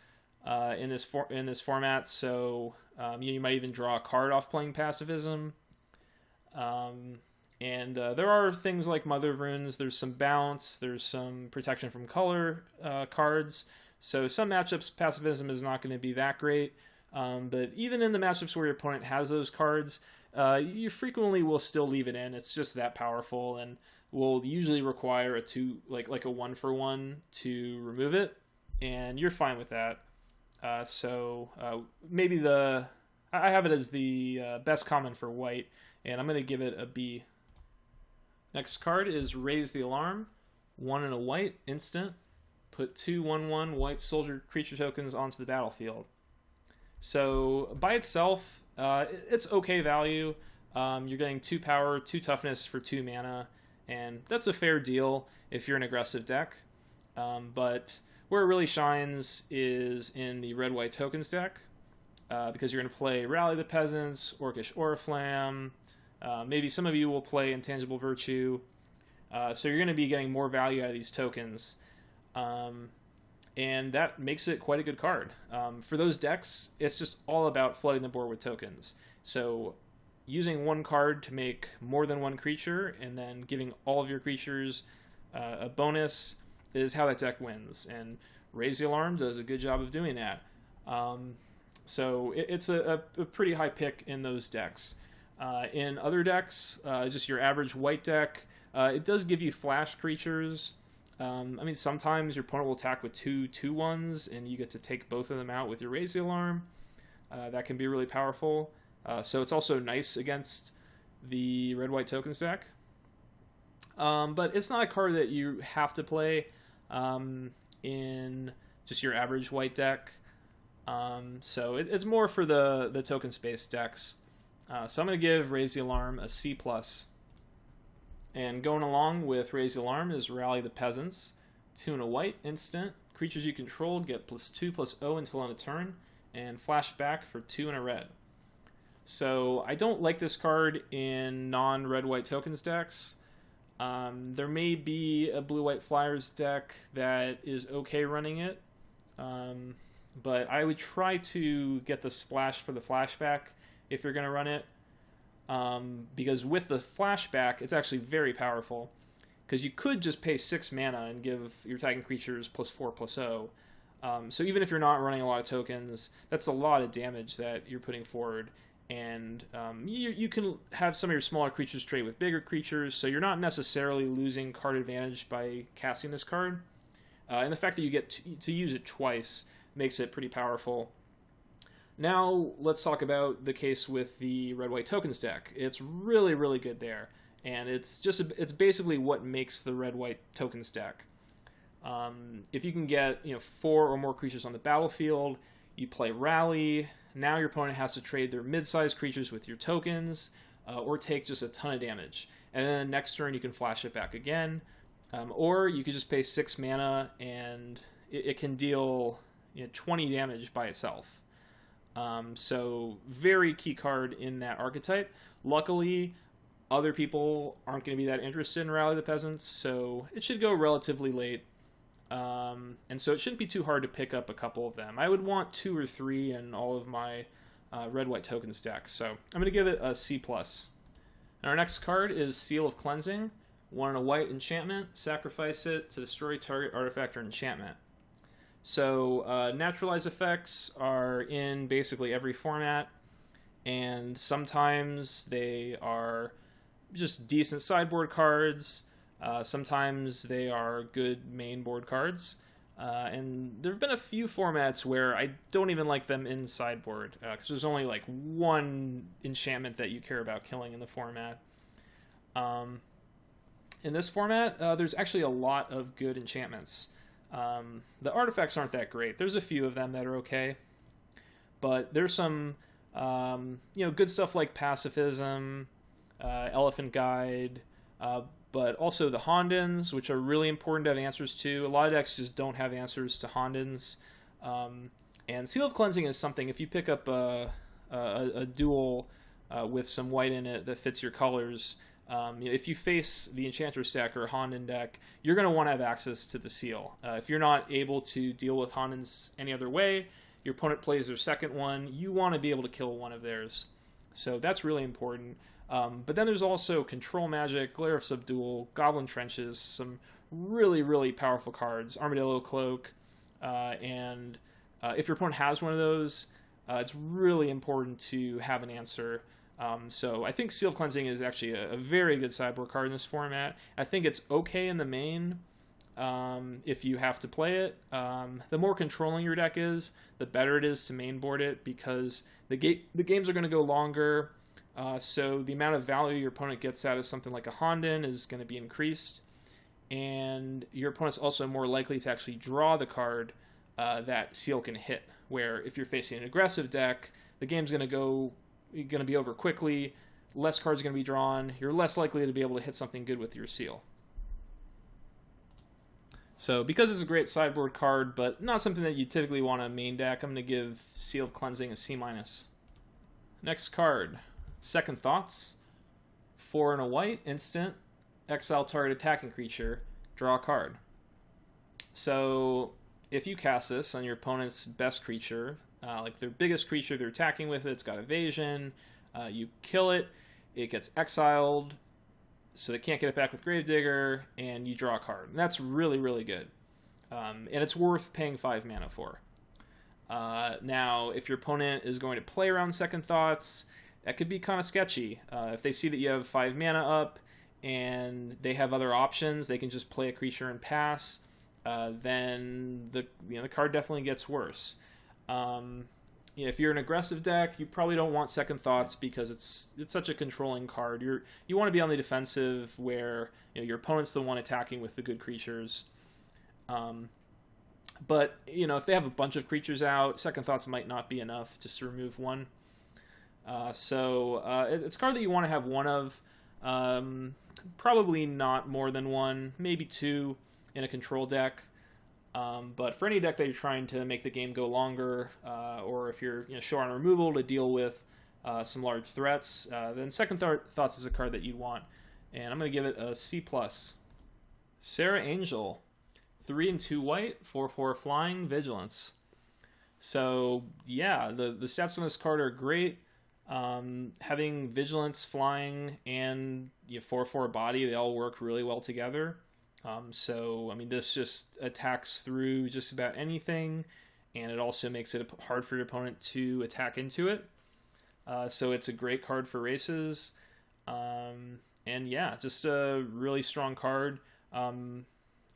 in this format, so you might even draw a card off playing Pacifism. And there are things like Mother of Runes. There's some bounce. There's some protection from color cards. So some matchups, Pacifism is not going to be that great. But even in the matchups where your opponent has those cards, you frequently will still leave it in. It's just that powerful, and will usually require a 1-for-1 to remove it, and you're fine with that. Maybe I have it as the best common for white, and I'm going to give it a B. Next card is Raise the Alarm. 1 and a white, instant. Put 2/1/1 white soldier creature tokens onto the battlefield. So by itself, it's okay value. You're getting 2 power, 2 toughness for 2 mana, and that's a fair deal if you're an aggressive deck. But where it really shines is in the red-white tokens deck, because you're going to play Rally the Peasants, Orcish Oriflamme. Maybe some of you will play Intangible Virtue. So you're going to be getting more value out of these tokens. And that makes it quite a good card. For those decks, it's just all about flooding the board with tokens. So using 1 card to make more than 1 creature, and then giving all of your creatures a bonus, is how that deck wins. And Raise the Alarm does a good job of doing that. So it's a pretty high pick in those decks. In other decks, just your average white deck, it does give you flash creatures. Sometimes your opponent will attack with 2/2/1s, and you get to take both of them out with your Raise the Alarm. That can be really powerful. So it's also nice against the red-white tokens deck. But it's not a card that you have to play in just your average white deck. So it's more for the token-based decks. So I'm going to give Raise the Alarm a C+. And going along with Raise the Alarm is Rally the Peasants. 2 and a white, instant. Creatures you controlled get +2/+0 until end of turn, and flash back for 2 and a red. So I don't like this card in non-red-white tokens decks. There may be a blue-white flyers deck that is okay running it, but I would try to get the splash for the flashback if you're going to run it. Because with the flashback, it's actually very powerful. Because you could just pay 6 mana and give your attacking creatures +4/+0. So even if you're not running a lot of tokens, that's a lot of damage that you're putting forward. And you can have some of your smaller creatures trade with bigger creatures, so you're not necessarily losing card advantage by casting this card. And the fact that you get to use it twice makes it pretty powerful. Now, let's talk about the case with the red-white tokens deck. It's really, really good there, and it's basically what makes the red-white tokens deck. If you can get 4 or more creatures on the battlefield, you play Rally. Now your opponent has to trade their mid-sized creatures with your tokens, or take just a ton of damage. And then next turn you can flash it back again, or you could just pay 6 mana and it can deal 20 damage by itself. So very key card in that archetype. Luckily, other people aren't going to be that interested in Rally the Peasants, so it should go relatively late. And so it shouldn't be too hard to pick up a couple of them. I would want 2 or 3 in all of my red-white tokens decks, so I'm going to give it a C+. And our next card is Seal of Cleansing. 1 and a white enchantment. Sacrifice it to destroy target artifact or enchantment. So naturalize effects are in basically every format, and sometimes they are just decent sideboard cards. Sometimes they are good main board cards. And there have been a few formats where I don't even like them in sideboard, because there's only like 1 enchantment that you care about killing in the format. In this format, there's actually a lot of good enchantments. The artifacts aren't that great. There's a few of them that are okay, but there's some good stuff like Pacifism, Elephant Guide, but also the Hondens, which are really important to have answers to. A lot of decks just don't have answers to Hondens. And Seal of Cleansing is something, if you pick up a duel with some white in it that fits your colors, If you face the Enchantress deck or Honden deck, you're going to want to have access to the seal. If you're not able to deal with Hondens any other way, your opponent plays their second one, you want to be able to kill one of theirs. So that's really important. But then there's also Control Magic, Glare of Subdual, Goblin Trenches, some really, really powerful cards, Armadillo Cloak, and if your opponent has one of those, it's really important to have an answer. So I think Seal Cleansing is actually a very good sideboard card in this format. I think it's okay in the main if you have to play it. The more controlling your deck is, the better it is to mainboard it, because the games are going to go longer, so the amount of value your opponent gets out of something like a Honden is going to be increased, and your opponent's also more likely to actually draw the card that Seal can hit, where if you're facing an aggressive deck, the game's going to be over quickly, less cards are going to be drawn, you're less likely to be able to hit something good with your Seal. So because it's a great sideboard card, but not something that you typically want to main deck, I'm going to give Seal of Cleansing a C-. Next card, Second Thoughts. 4 and a white, instant, exile target attacking creature, draw a card. So if you cast this on your opponent's best creature, like their biggest creature they're attacking with, it's got evasion, you kill it, it gets exiled, so they can't get it back with Gravedigger, and you draw a card. And that's really, really good. And it's worth paying 5 mana for. Now, if your opponent is going to play around Second Thoughts, that could be kind of sketchy. If they see that you have 5 mana up, and they have other options, they can just play a creature and pass, then the card definitely gets worse. If you're an aggressive deck, you probably don't want Second Thoughts because it's such a controlling card. You want to be on the defensive where your opponent's the one attacking with the good creatures. But if they have a bunch of creatures out, Second Thoughts might not be enough just to remove one. So it's a card that you want to have one of. Probably not more than one, maybe 2 in a control deck. But for any deck that you're trying to make the game go longer, or if you're short on removal to deal with some large threats, then Second Thoughts is a card that you want. And I'm going to give it a C+. Serra Angel, 3 and 2 white, 4/4 flying, vigilance. So yeah, the stats on this card are great. Having vigilance, flying, and 4/4 body, they all work really well together. So, I mean, this just attacks through just about anything, and it also makes it hard for your opponent to attack into it. So it's a great card for races. And yeah, just a really strong card.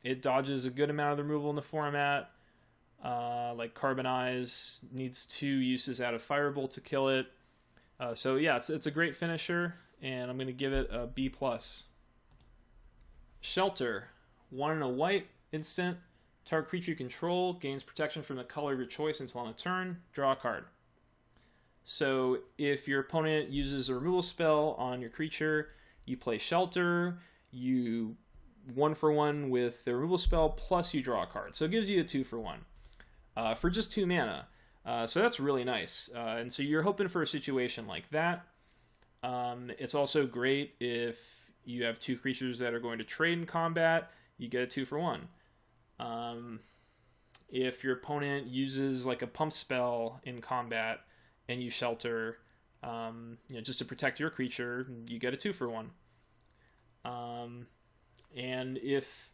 It dodges a good amount of the removal in the format. Like Carbonize needs 2 uses out of Firebolt to kill it. So yeah, it's a great finisher, and I'm going to give it a B+. Shelter, 1 and a white, instant, target creature you control gains protection from the color of your choice until on a turn, draw a card. So if your opponent uses a removal spell on your creature, you play Shelter, you 1-for-1 with the removal spell, plus you draw a card. So it gives you a 2-for-1 for just 2 mana. So that's really nice. And so you're hoping for a situation like that. It's also great if you have 2 creatures that are going to trade in combat, you get a 2-for-1. If your opponent uses like a pump spell in combat and you Shelter, just to protect your creature, you get a 2-for-1. And if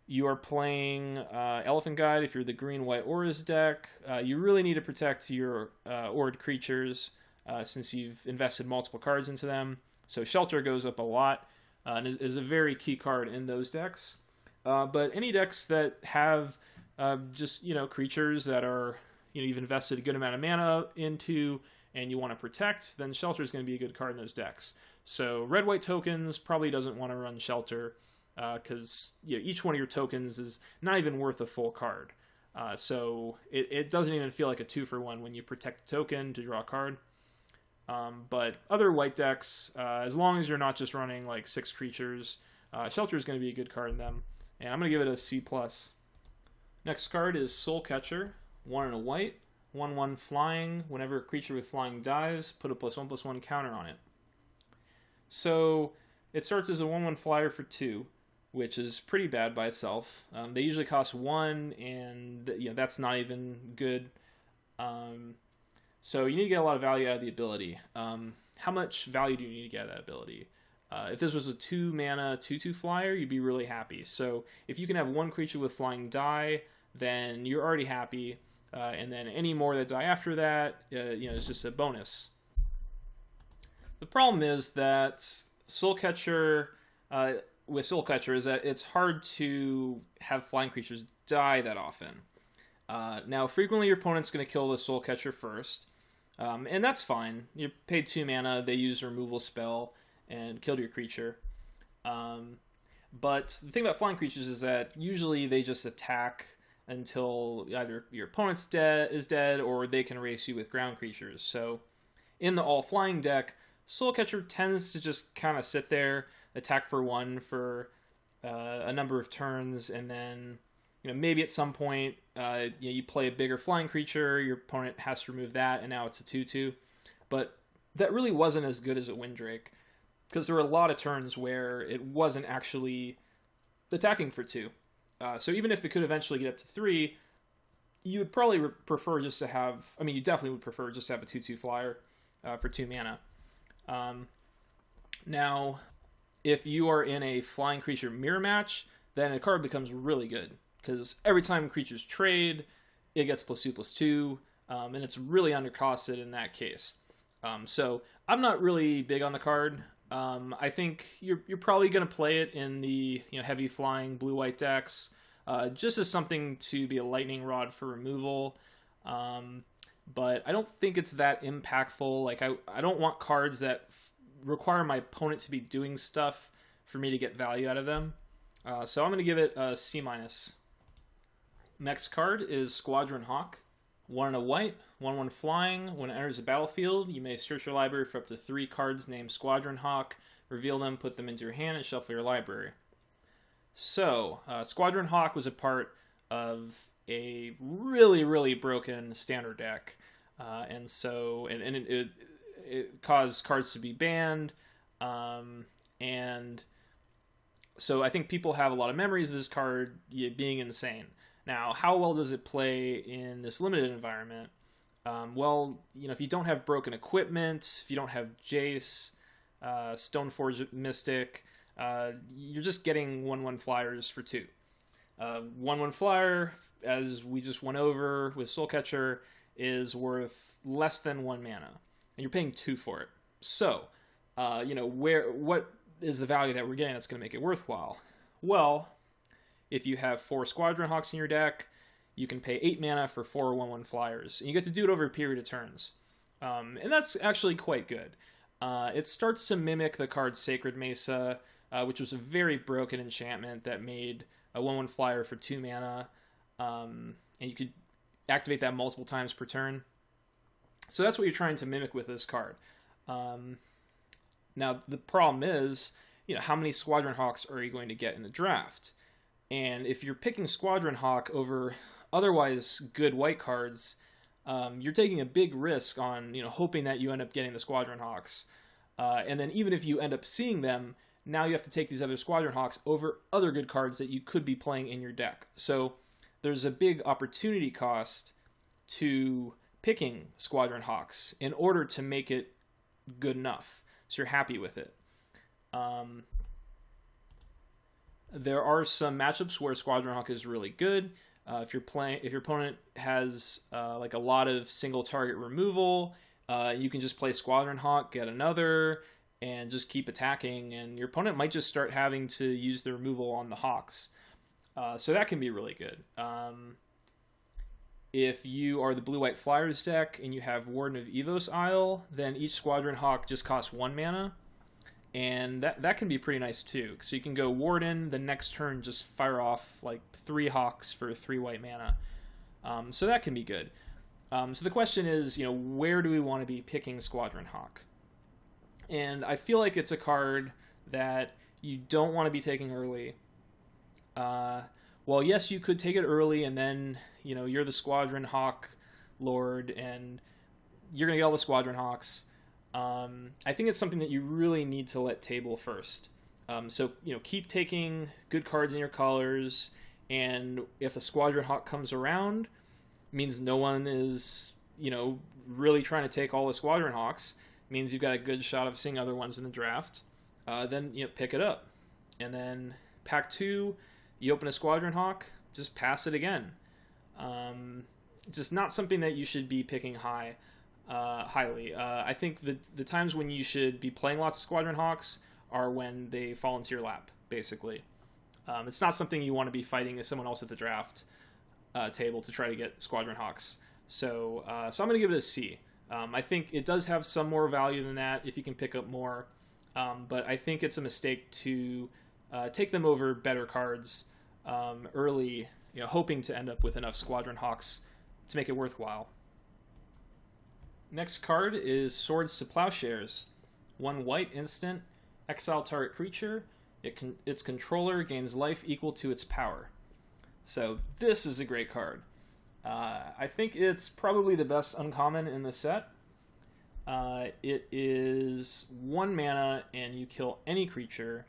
you are playing Elephant Guide, if you're the green-white Auras deck, you really need to protect your Aura'd creatures since you've invested multiple cards into them. So Shelter goes up a lot and is a very key card in those decks. But any decks that have just creatures that are you've invested a good amount of mana into and you want to protect, then Shelter is going to be a good card in those decks. So red-white tokens probably doesn't want to run Shelter because each one of your tokens is not even worth a full card. So it doesn't even feel like a 2-for-1 when you protect the token to draw a card. But other white decks, as long as you're not just running like 6 creatures, Shelter is going to be a good card in them. And I'm going to give it a C+. Next card is Soulcatcher, 1 and a white, 1/1 flying. Whenever a creature with flying dies, put a +1/+1 counter on it. So It starts as a 1/1 flyer for 2, which is pretty bad by itself. They usually cost 1, and that's not even good. So you need to get a lot of value out of the ability. How much value do you need to get out of that ability? If this was a 2 mana 2/2 flyer, you'd be really happy. So if you can have one creature with flying die, then you're already happy. And then any more that die after that, is just a bonus. The problem is that Soulcatcher, with Soulcatcher, is that it's hard to have flying creatures die that often. Now, frequently your opponent's going to kill the Soulcatcher first, and that's fine. You paid 2 mana, they use a removal spell, and killed your creature. But the thing about flying creatures is that usually they just attack until either your opponent's is dead, or they can race you with ground creatures. So in the all-flying deck, Soulcatcher tends to just kind of sit there, attack for 1 for a number of turns, and then maybe at some point you play a bigger flying creature, your opponent has to remove that, and now it's a 2/2. But that really wasn't as good as a Windrake, because there were a lot of turns where it wasn't actually attacking for 2. So even if it could eventually get up to 3, you would probably prefer just to have... you definitely would prefer just to have a 2/2 flyer for 2 mana. Now, if you are in a flying creature mirror match, then a card becomes really good, because every time creatures trade, it gets +2/+2, and it's really undercosted in that case. So I'm not really big on the card. I think you're probably going to play it in the heavy flying blue-white decks, just as something to be a lightning rod for removal. But I don't think it's that impactful. Like I don't want cards that require my opponent to be doing stuff for me to get value out of them. So I'm going to give it a C-. Next card is Squadron Hawk. 1 and a white, 1/1 flying. When it enters the battlefield, you may search your library for up to 3 cards named Squadron Hawk, reveal them, put them into your hand, and shuffle your library. So, Squadron Hawk was a part of a really, really broken standard deck. And it caused cards to be banned. And so I think people have a lot of memories of this card being insane. Now, how well does it play in this limited environment? If you don't have broken equipment, if you don't have Jace, Stoneforge Mystic, you're just getting 1/1 flyers for 2. 1/1 flyer, as we just went over with Soulcatcher, is worth less than 1 mana, and you're paying 2 for it. So, what is the value that we're getting that's going to make it worthwhile? Well, if you have 4 Squadron Hawks in your deck, you can pay 8 mana for 4 1/1 flyers, and you get to do it over a period of turns. And that's actually quite good. It starts to mimic the card Sacred Mesa, which was a very broken enchantment that made a 1/1 flyer for 2 mana, and you could activate that multiple times per turn. So that's what you're trying to mimic with this card. Now, the problem is, how many Squadron Hawks are you going to get in the draft? And if you're picking Squadron Hawk over otherwise good white cards, you're taking a big risk on hoping that you end up getting the Squadron Hawks. And then even if you end up seeing them, now you have to take these other Squadron Hawks over other good cards that you could be playing in your deck. So there's a big opportunity cost to picking Squadron Hawks in order to make it good enough, so you're happy with it. There are some matchups where Squadron Hawk is really good. If your opponent has like a lot of single target removal, you can just play Squadron Hawk, get another, and just keep attacking. And your opponent might just start having to use the removal on the Hawks. So that can be really good. If you are the blue-white Flyers deck and you have Warden of Evos Isle, then each Squadron Hawk just costs 1 mana. And that can be pretty nice too. So you can go Warden, the next turn just fire off like 3 Hawks for 3 white mana. So that can be good. So the question is, where do we want to be picking Squadron Hawk? And I feel like it's a card that you don't want to be taking early. Well, yes, you could take it early and then, you're the Squadron Hawk Lord and you're going to get all the Squadron Hawks. I think it's something that you really need to let table first. So, keep taking good cards in your colors, and if a Squadron Hawk comes around, means no one is, really trying to take all the Squadron Hawks, means you've got a good shot of seeing other ones in the draft, then, pick it up. And then pack 2, you open a Squadron Hawk, just pass it again. Just not something that you should be picking highly. I think the times when you should be playing lots of Squadron Hawks are when they fall into your lap, basically. It's not something you want to be fighting as someone else at the draft table to try to get Squadron Hawks. So I'm going to give it a C. I think it does have some more value than that if you can pick up more, but I think it's a mistake to take them over better cards early, hoping to end up with enough Squadron Hawks to make it worthwhile. Next card is Swords to Plowshares. 1 white instant, exile target creature. Its controller gains life equal to its power. So this is a great card. I think it's probably the best uncommon in the set. It is 1 mana, and you kill any creature.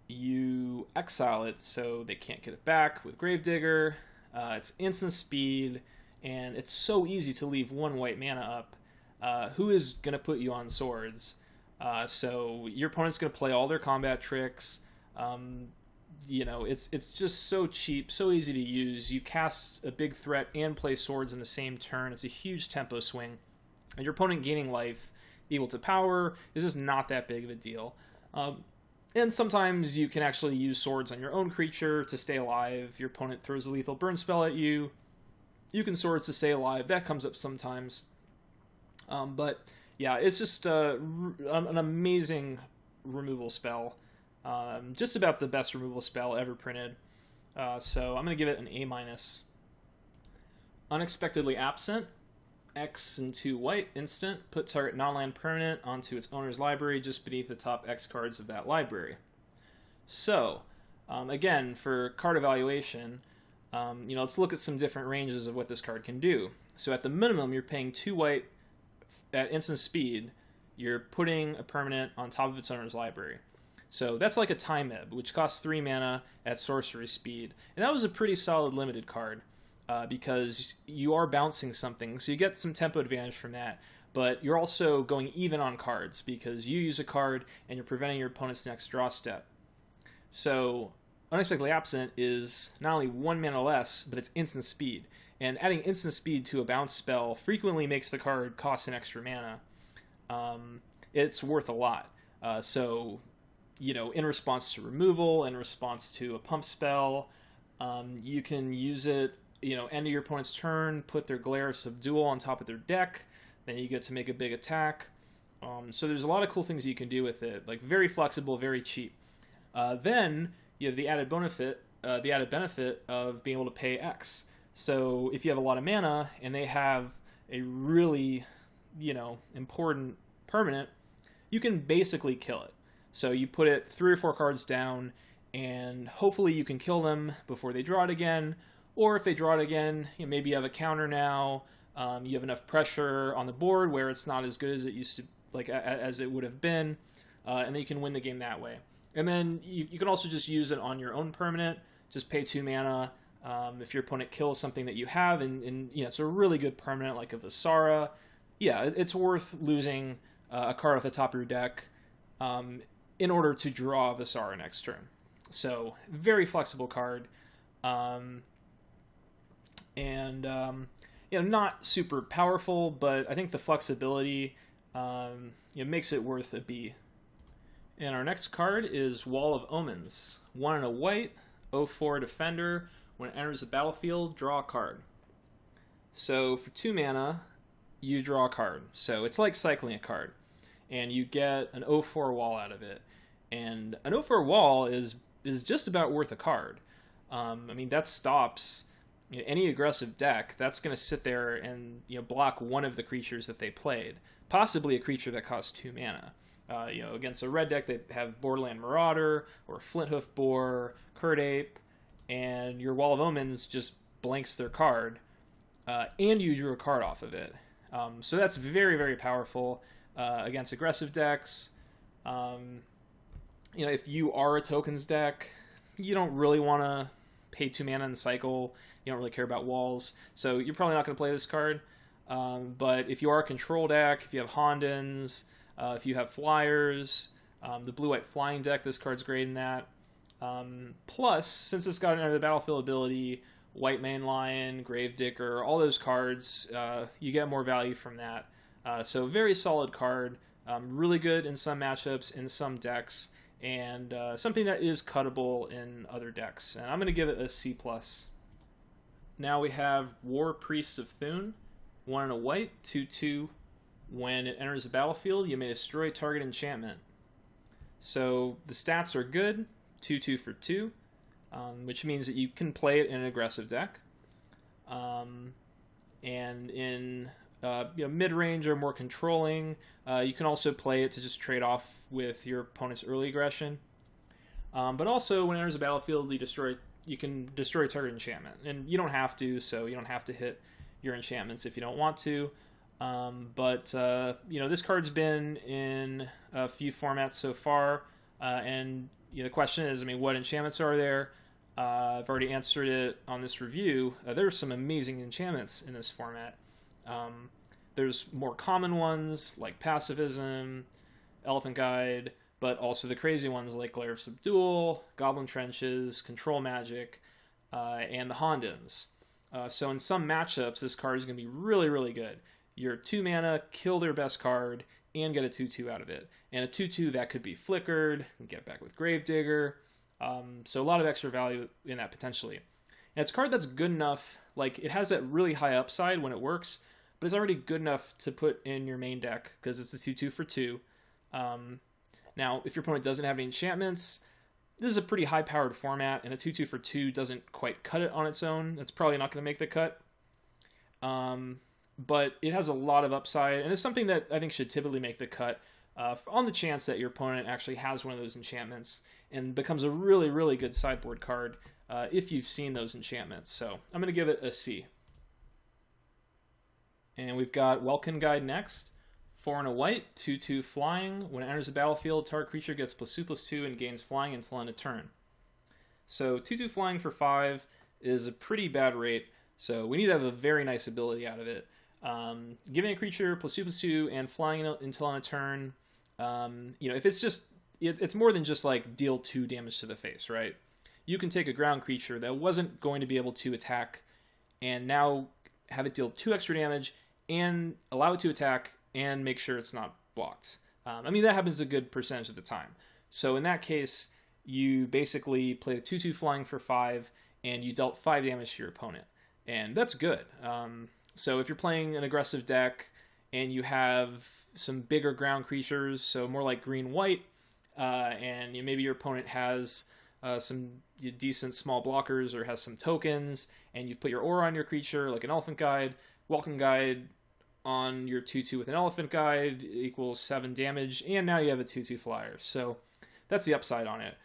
You exile it so they can't get it back with Gravedigger. It's instant speed, and it's so easy to leave 1 white mana up. Who is going to put you on swords? So your opponent's going to play all their combat tricks. It's just so cheap, so easy to use. You cast a big threat and play swords in the same turn. It's a huge tempo swing. And your opponent gaining life equal to power is just not that big of a deal. And sometimes you can actually use swords on your own creature to stay alive. Your opponent throws a lethal burn spell at you. You can swords to stay alive. That comes up sometimes. But yeah, it's just an amazing removal spell. Just about the best removal spell ever printed. So I'm going to give it an A-. Unexpectedly Absent. X and 2 white instant. Put target non-land permanent onto its owner's library just beneath the top X cards of that library. So, again, for card evaluation, let's look at some different ranges of what this card can do. So at the minimum, you're paying 2 white at instant speed. You're putting a permanent on top of its owner's library. So that's like a Time Ebb, which costs 3 mana at sorcery speed. And that was a pretty solid limited card. Because you are bouncing something, so you get some tempo advantage from that, but you're also going even on cards because you use a card and you're preventing your opponent's next draw step. So Unexpectedly Absent is not only 1 mana less, but it's instant speed, and adding instant speed to a bounce spell frequently makes the card cost an extra mana. It's worth a lot. So in response to removal, in response to a pump spell, you can use it end of your opponent's turn, put their Glare Subdual on top of their deck, then you get to make a big attack. So there's a lot of cool things you can do with it, like very flexible, very cheap. Then you have the added benefit of being able to pay X. So if you have a lot of mana and they have a really, important permanent, you can basically kill it. So you put it 3 or 4 cards down, and hopefully you can kill them before they draw it again. Or if they draw it again, maybe you have a counter now. You have enough pressure on the board where it's not as good as it used to, as it would have been, and then you can win the game that way. And then you can also just use it on your own permanent. Just pay 2 mana if your opponent kills something that you have, and it's a really good permanent like a Visara. Yeah, it's worth losing a card off the top of your deck in order to draw a Visara next turn. So very flexible card. Not super powerful, but I think the flexibility makes it worth a B. And our next card is Wall of Omens. 1 and a white, 0/4 defender. When it enters the battlefield, draw a card. So for 2 mana, you draw a card. So it's like cycling a card. And you get an 0/4 wall out of it. And an 0/4 wall is just about worth a card. That stops any aggressive deck that's going to sit there and block one of the creatures that they played, possibly a creature that costs 2 mana. Against a red deck, they have Borderland Marauder or Flinthoof Boar, Curd Ape, and your Wall of Omens just blanks their card, and you drew a card off of it. So that's very, very powerful against aggressive decks. if you are a tokens deck, you don't really want to pay 2 mana in the cycle. You don't really care about walls, so you're probably not going to play this card. But if you are a control deck, if you have Hondens, if you have flyers, the blue-white flying deck, this card's great in that. Plus, since it's got an enter the battlefield ability, Whitemane Lion, Gravedigger, all those cards, you get more value from that. So very solid card, really good in some matchups, in some decks, and something that is cuttable in other decks. And I'm going to give it a C+. Now we have War Priest of Thune, 1 and a white, 2/2. When it enters the battlefield, you may destroy target enchantment. So the stats are good, 2/2 for 2, which means that you can play it in an aggressive deck. And in mid-range or more controlling, you can also play it to just trade off with your opponent's early aggression. But also, when it enters the battlefield, you can destroy target enchantment. And you don't have to, so you don't have to hit your enchantments if you don't want to. But this card's been in a few formats so far, and the question is, what enchantments are there? I've already answered it on this review. There's some amazing enchantments in this format. There's more common ones like Pacifism, Elephant Guide, but also the crazy ones like Glare of Subdual, Goblin Trenches, Control Magic, and the Hondens. So in some matchups, this card is going to be really, really good. Your 2 mana, kill their best card, and get a 2/2 out of it. And a 2/2 that could be flickered, and get back with Gravedigger. So a lot of extra value in that potentially. And it's a card that's good enough, it has that really high upside when it works, but it's already good enough to put in your main deck because it's the 2/2 for 2. Now, if your opponent doesn't have any enchantments, this is a pretty high-powered format, and a 2/2 for 2 doesn't quite cut it on its own. It's probably not going to make the cut. But it has a lot of upside, and it's something that I think should typically make the cut on the chance that your opponent actually has one of those enchantments and becomes a really, really good sideboard card if you've seen those enchantments. So I'm going to give it a C. And we've got Welkin Guide next. 4 and a white, 2/2 flying. When it enters the battlefield, target creature gets +2/+2 and gains flying until end of turn. So 2/2 flying for 5 is a pretty bad rate, so we need to have a very nice ability out of it. Giving a creature +2/+2 and flying until end of turn, if it's more than just deal 2 damage to the face, right? You can take a ground creature that wasn't going to be able to attack and now have it deal 2 extra damage and allow it to attack and make sure it's not blocked. That happens a good percentage of the time. So in that case, you basically played a 2/2 flying for 5, and you dealt 5 damage to your opponent. And that's good. So if you're playing an aggressive deck, and you have some bigger ground creatures, so more like green-white, and maybe your opponent has some decent small blockers or has some tokens, and you've put your aura on your creature, like an Elephant Guide, Welkin Guide on your 2/2 with an Elephant Guide equals 7 damage, and now you have a 2/2 flyer. So that's the upside on it.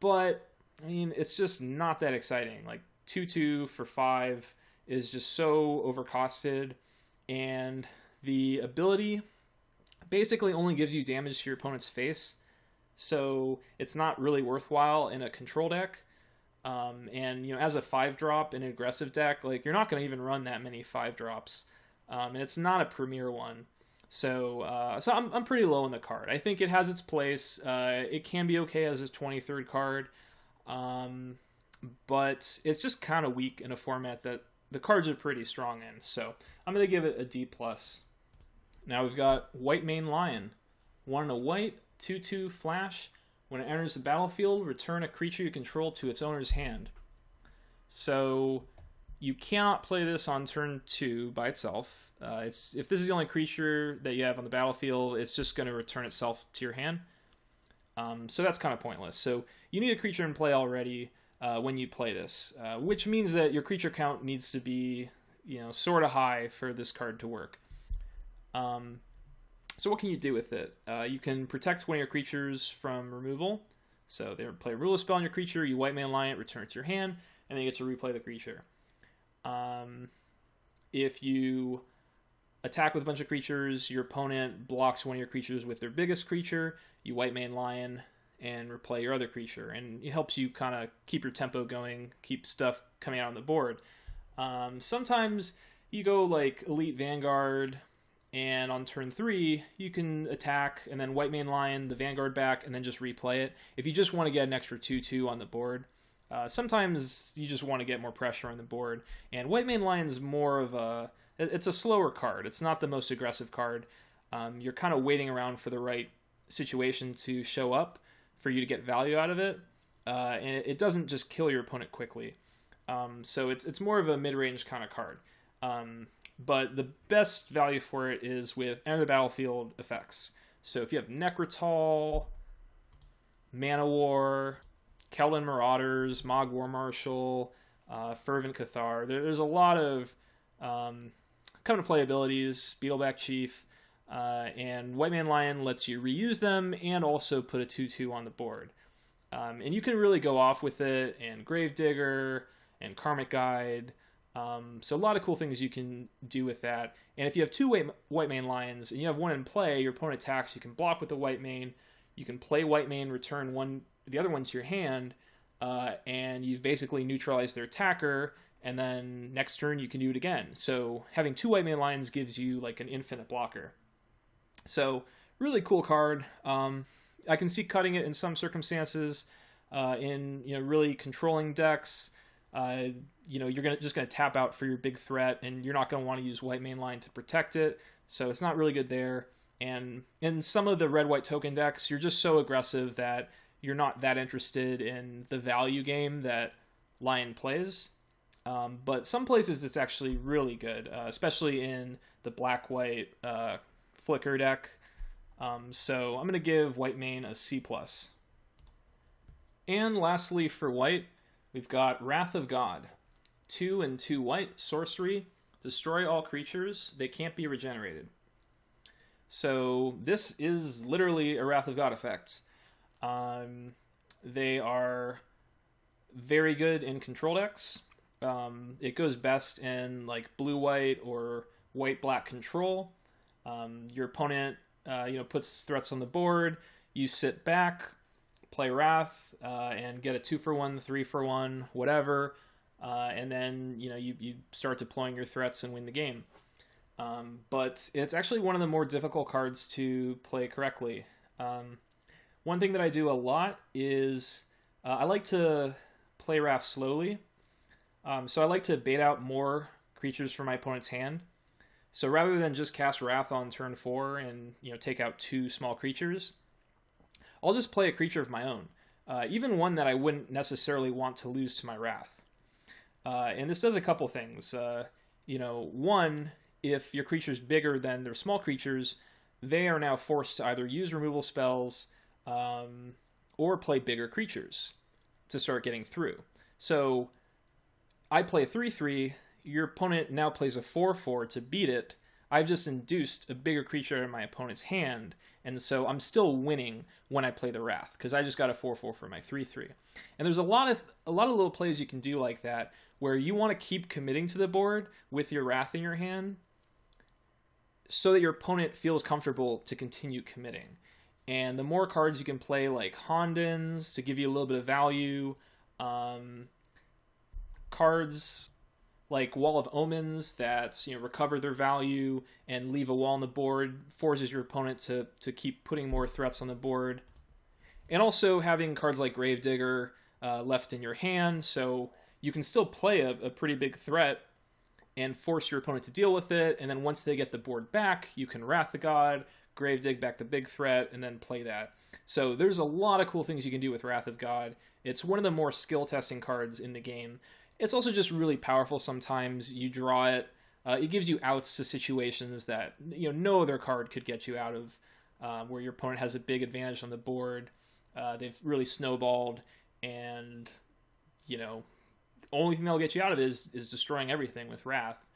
But, it's just not that exciting. 2/2 for 5 is just so overcosted, and the ability basically only gives you damage to your opponent's face, so it's not really worthwhile in a control deck. And as a 5-drop in an aggressive deck, you're not going to even run that many 5-drops. And it's not a premier one. So I'm pretty low on the card. I think it has its place. It can be okay as a 23rd card. But it's just kind of weak in a format that the cards are pretty strong in. So I'm going to give it a D+. Now we've got Whitemane Lion. 1 and a white, 2/2 flash. When it enters the battlefield, return a creature you control to its owner's hand. So you cannot play this on turn 2 by itself. If this is the only creature that you have on the battlefield, it's just going to return itself to your hand. So that's kind of pointless. So you need a creature in play already when you play this, which means that your creature count needs to be, sort of high for this card to work. So what can you do with it? You can protect one of your creatures from removal. So they play a removal spell on your creature, you Whitemane Lion, return it to your hand, and then you get to replay the creature. If you attack with a bunch of creatures, your opponent blocks one of your creatures with their biggest creature, you Whitemane Lion, and replay your other creature, and it helps you kind of keep your tempo going, keep stuff coming out on the board. Sometimes you go like Elite Vanguard, and on turn 3 you can attack and then Whitemane Lion the Vanguard back and then just replay it if you just want to get an extra 2/2 on the board. Sometimes you just want to get more pressure on the board, and Whitemane Lion's more of it's a slower card. It's not the most aggressive card. You're kind of waiting around for the right situation to show up for you to get value out of it, and it doesn't just kill your opponent quickly. So it's more of a mid-range kind of card. But the best value for it is with enter the battlefield effects. So if you have Necrotal, Mana War, Keldon Marauders, Mog War Marshal, Fervent Cathar, there's a lot of come to play abilities, Beetleback Chief, and Whitemane Lion lets you reuse them and also put a 2/2 on the board. And you can really go off with it, and Gravedigger, and Karmic Guide. So a lot of cool things you can do with that. And if you have two Whitemane Lions and you have one in play, your opponent attacks, you can block with the Whitemane, you can play Whitemane, return the other one to your hand, and you've basically neutralized their attacker, and then next turn you can do it again. So having two Whitemane Lions gives you like an infinite blocker. So really cool card. I can see cutting it in some circumstances, in really controlling decks. You're just gonna tap out for your big threat, and you're not gonna want to use Whitemane Lion to protect it, so it's not really good there. And in some of the red-white token decks, you're just so aggressive that you're not that interested in the value game that Lion plays. But some places it's actually really good, especially in the black-white flicker deck. So I'm gonna give Whitemane a C+. And lastly, for white, we've got Wrath of God. 2 and 2 white, sorcery, destroy all creatures, they can't be regenerated. So this is literally a Wrath of God effect. They are very good in control decks. It goes best in like blue-white or white-black control. Your opponent puts threats on the board, you sit back, play Wrath, and get a 2-for-1, 3-for-1, whatever, and then you start deploying your threats and win the game. But it's actually one of the more difficult cards to play correctly. One thing that I do a lot is I like to play Wrath slowly. So I like to bait out more creatures from my opponent's hand. So rather than just cast Wrath on turn 4 and take out 2 small creatures, I'll just play a creature of my own, even one that I wouldn't necessarily want to lose to my Wrath. And this does a couple things. One, if your creature's bigger than their small creatures, they are now forced to either use removal spells or play bigger creatures to start getting through. So I play 3/3, your opponent now plays a 4/4 to beat it. I've just induced a bigger creature in my opponent's hand, and so I'm still winning when I play the Wrath, because I just got a 4/4 for my 3/3. And there's a lot of little plays you can do like that, where you want to keep committing to the board with your Wrath in your hand, so that your opponent feels comfortable to continue committing. And the more cards you can play, like Hondens, to give you a little bit of value, cards like Wall of Omens that recover their value and leave a wall on the board, forces your opponent to keep putting more threats on the board. And also having cards like Gravedigger left in your hand, so you can still play a pretty big threat and force your opponent to deal with it, and then once they get the board back, you can Wrath the God, Gravedig back the big threat, and then play that. So there's a lot of cool things you can do with Wrath of God. It's one of the more skill-testing cards in the game. It's also just really powerful sometimes. You draw it. It gives you outs to situations that no other card could get you out of, where your opponent has a big advantage on the board. They've really snowballed, and the only thing that'll get you out of it is destroying everything with Wrath.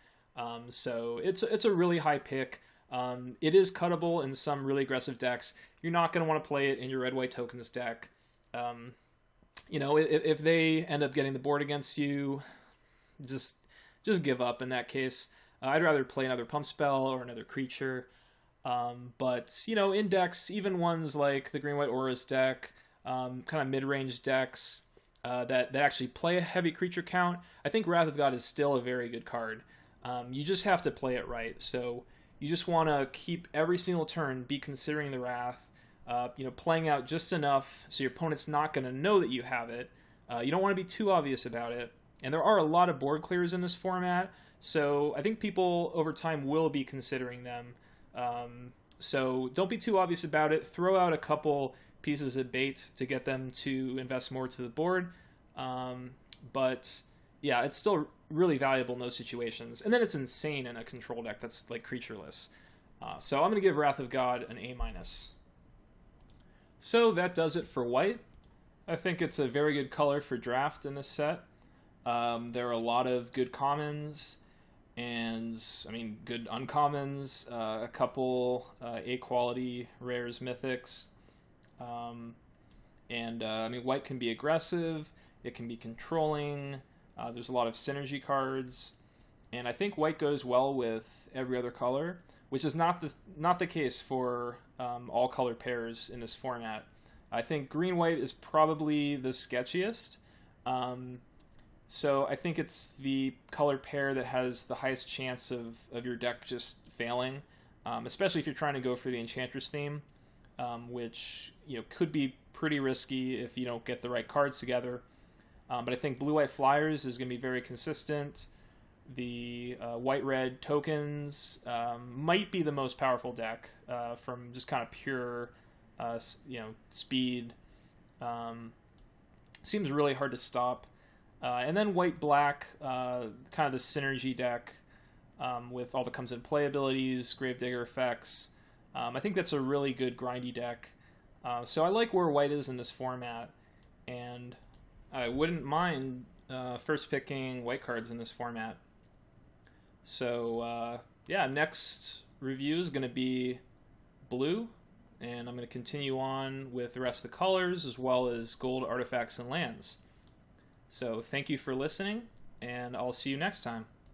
So it's a really high pick. It is cuttable in some really aggressive decks. You're not going to want to play it in your red-white tokens deck. If they end up getting the board against you, just give up in that case. I'd rather play another pump spell or another creature. But in decks, even ones like the green-white Auras deck, kind of mid-range decks that actually play a heavy creature count, I think Wrath of God is still a very good card. You just have to play it right. So you just want to keep every single turn, be considering the Wrath, playing out just enough so your opponent's not going to know that you have it. You don't want to be too obvious about it. And there are a lot of board clears in this format, so I think people over time will be considering them. So don't be too obvious about it. Throw out a couple pieces of bait to get them to invest more to the board. But yeah, it's still really valuable in those situations. And then it's insane in a control deck that's like creatureless. So I'm going to give Wrath of God an A-. So that does it for white. I think it's a very good color for draft in this set. There are a lot of good commons and, good uncommons, a couple A-quality rares, mythics. White can be aggressive, it can be controlling, there's a lot of synergy cards, and I think white goes well with every other color, which is not the case for all color pairs in this format. I think green-white is probably the sketchiest. So I think it's the color pair that has the highest chance of your deck just failing, especially if you're trying to go for the Enchantress theme, which could be pretty risky if you don't get the right cards together. But I think blue-white flyers is going to be very consistent. The white-red tokens might be the most powerful deck from just kind of pure speed. Seems really hard to stop. And then white-black, kind of the synergy deck with all the comes in play abilities, Gravedigger effects. I think that's a really good grindy deck. So I like where white is in this format, and I wouldn't mind first picking white cards in this format. So next review is going to be blue, and I'm going to continue on with the rest of the colors as well as gold, artifacts, and lands. So thank you for listening, and I'll see you next time.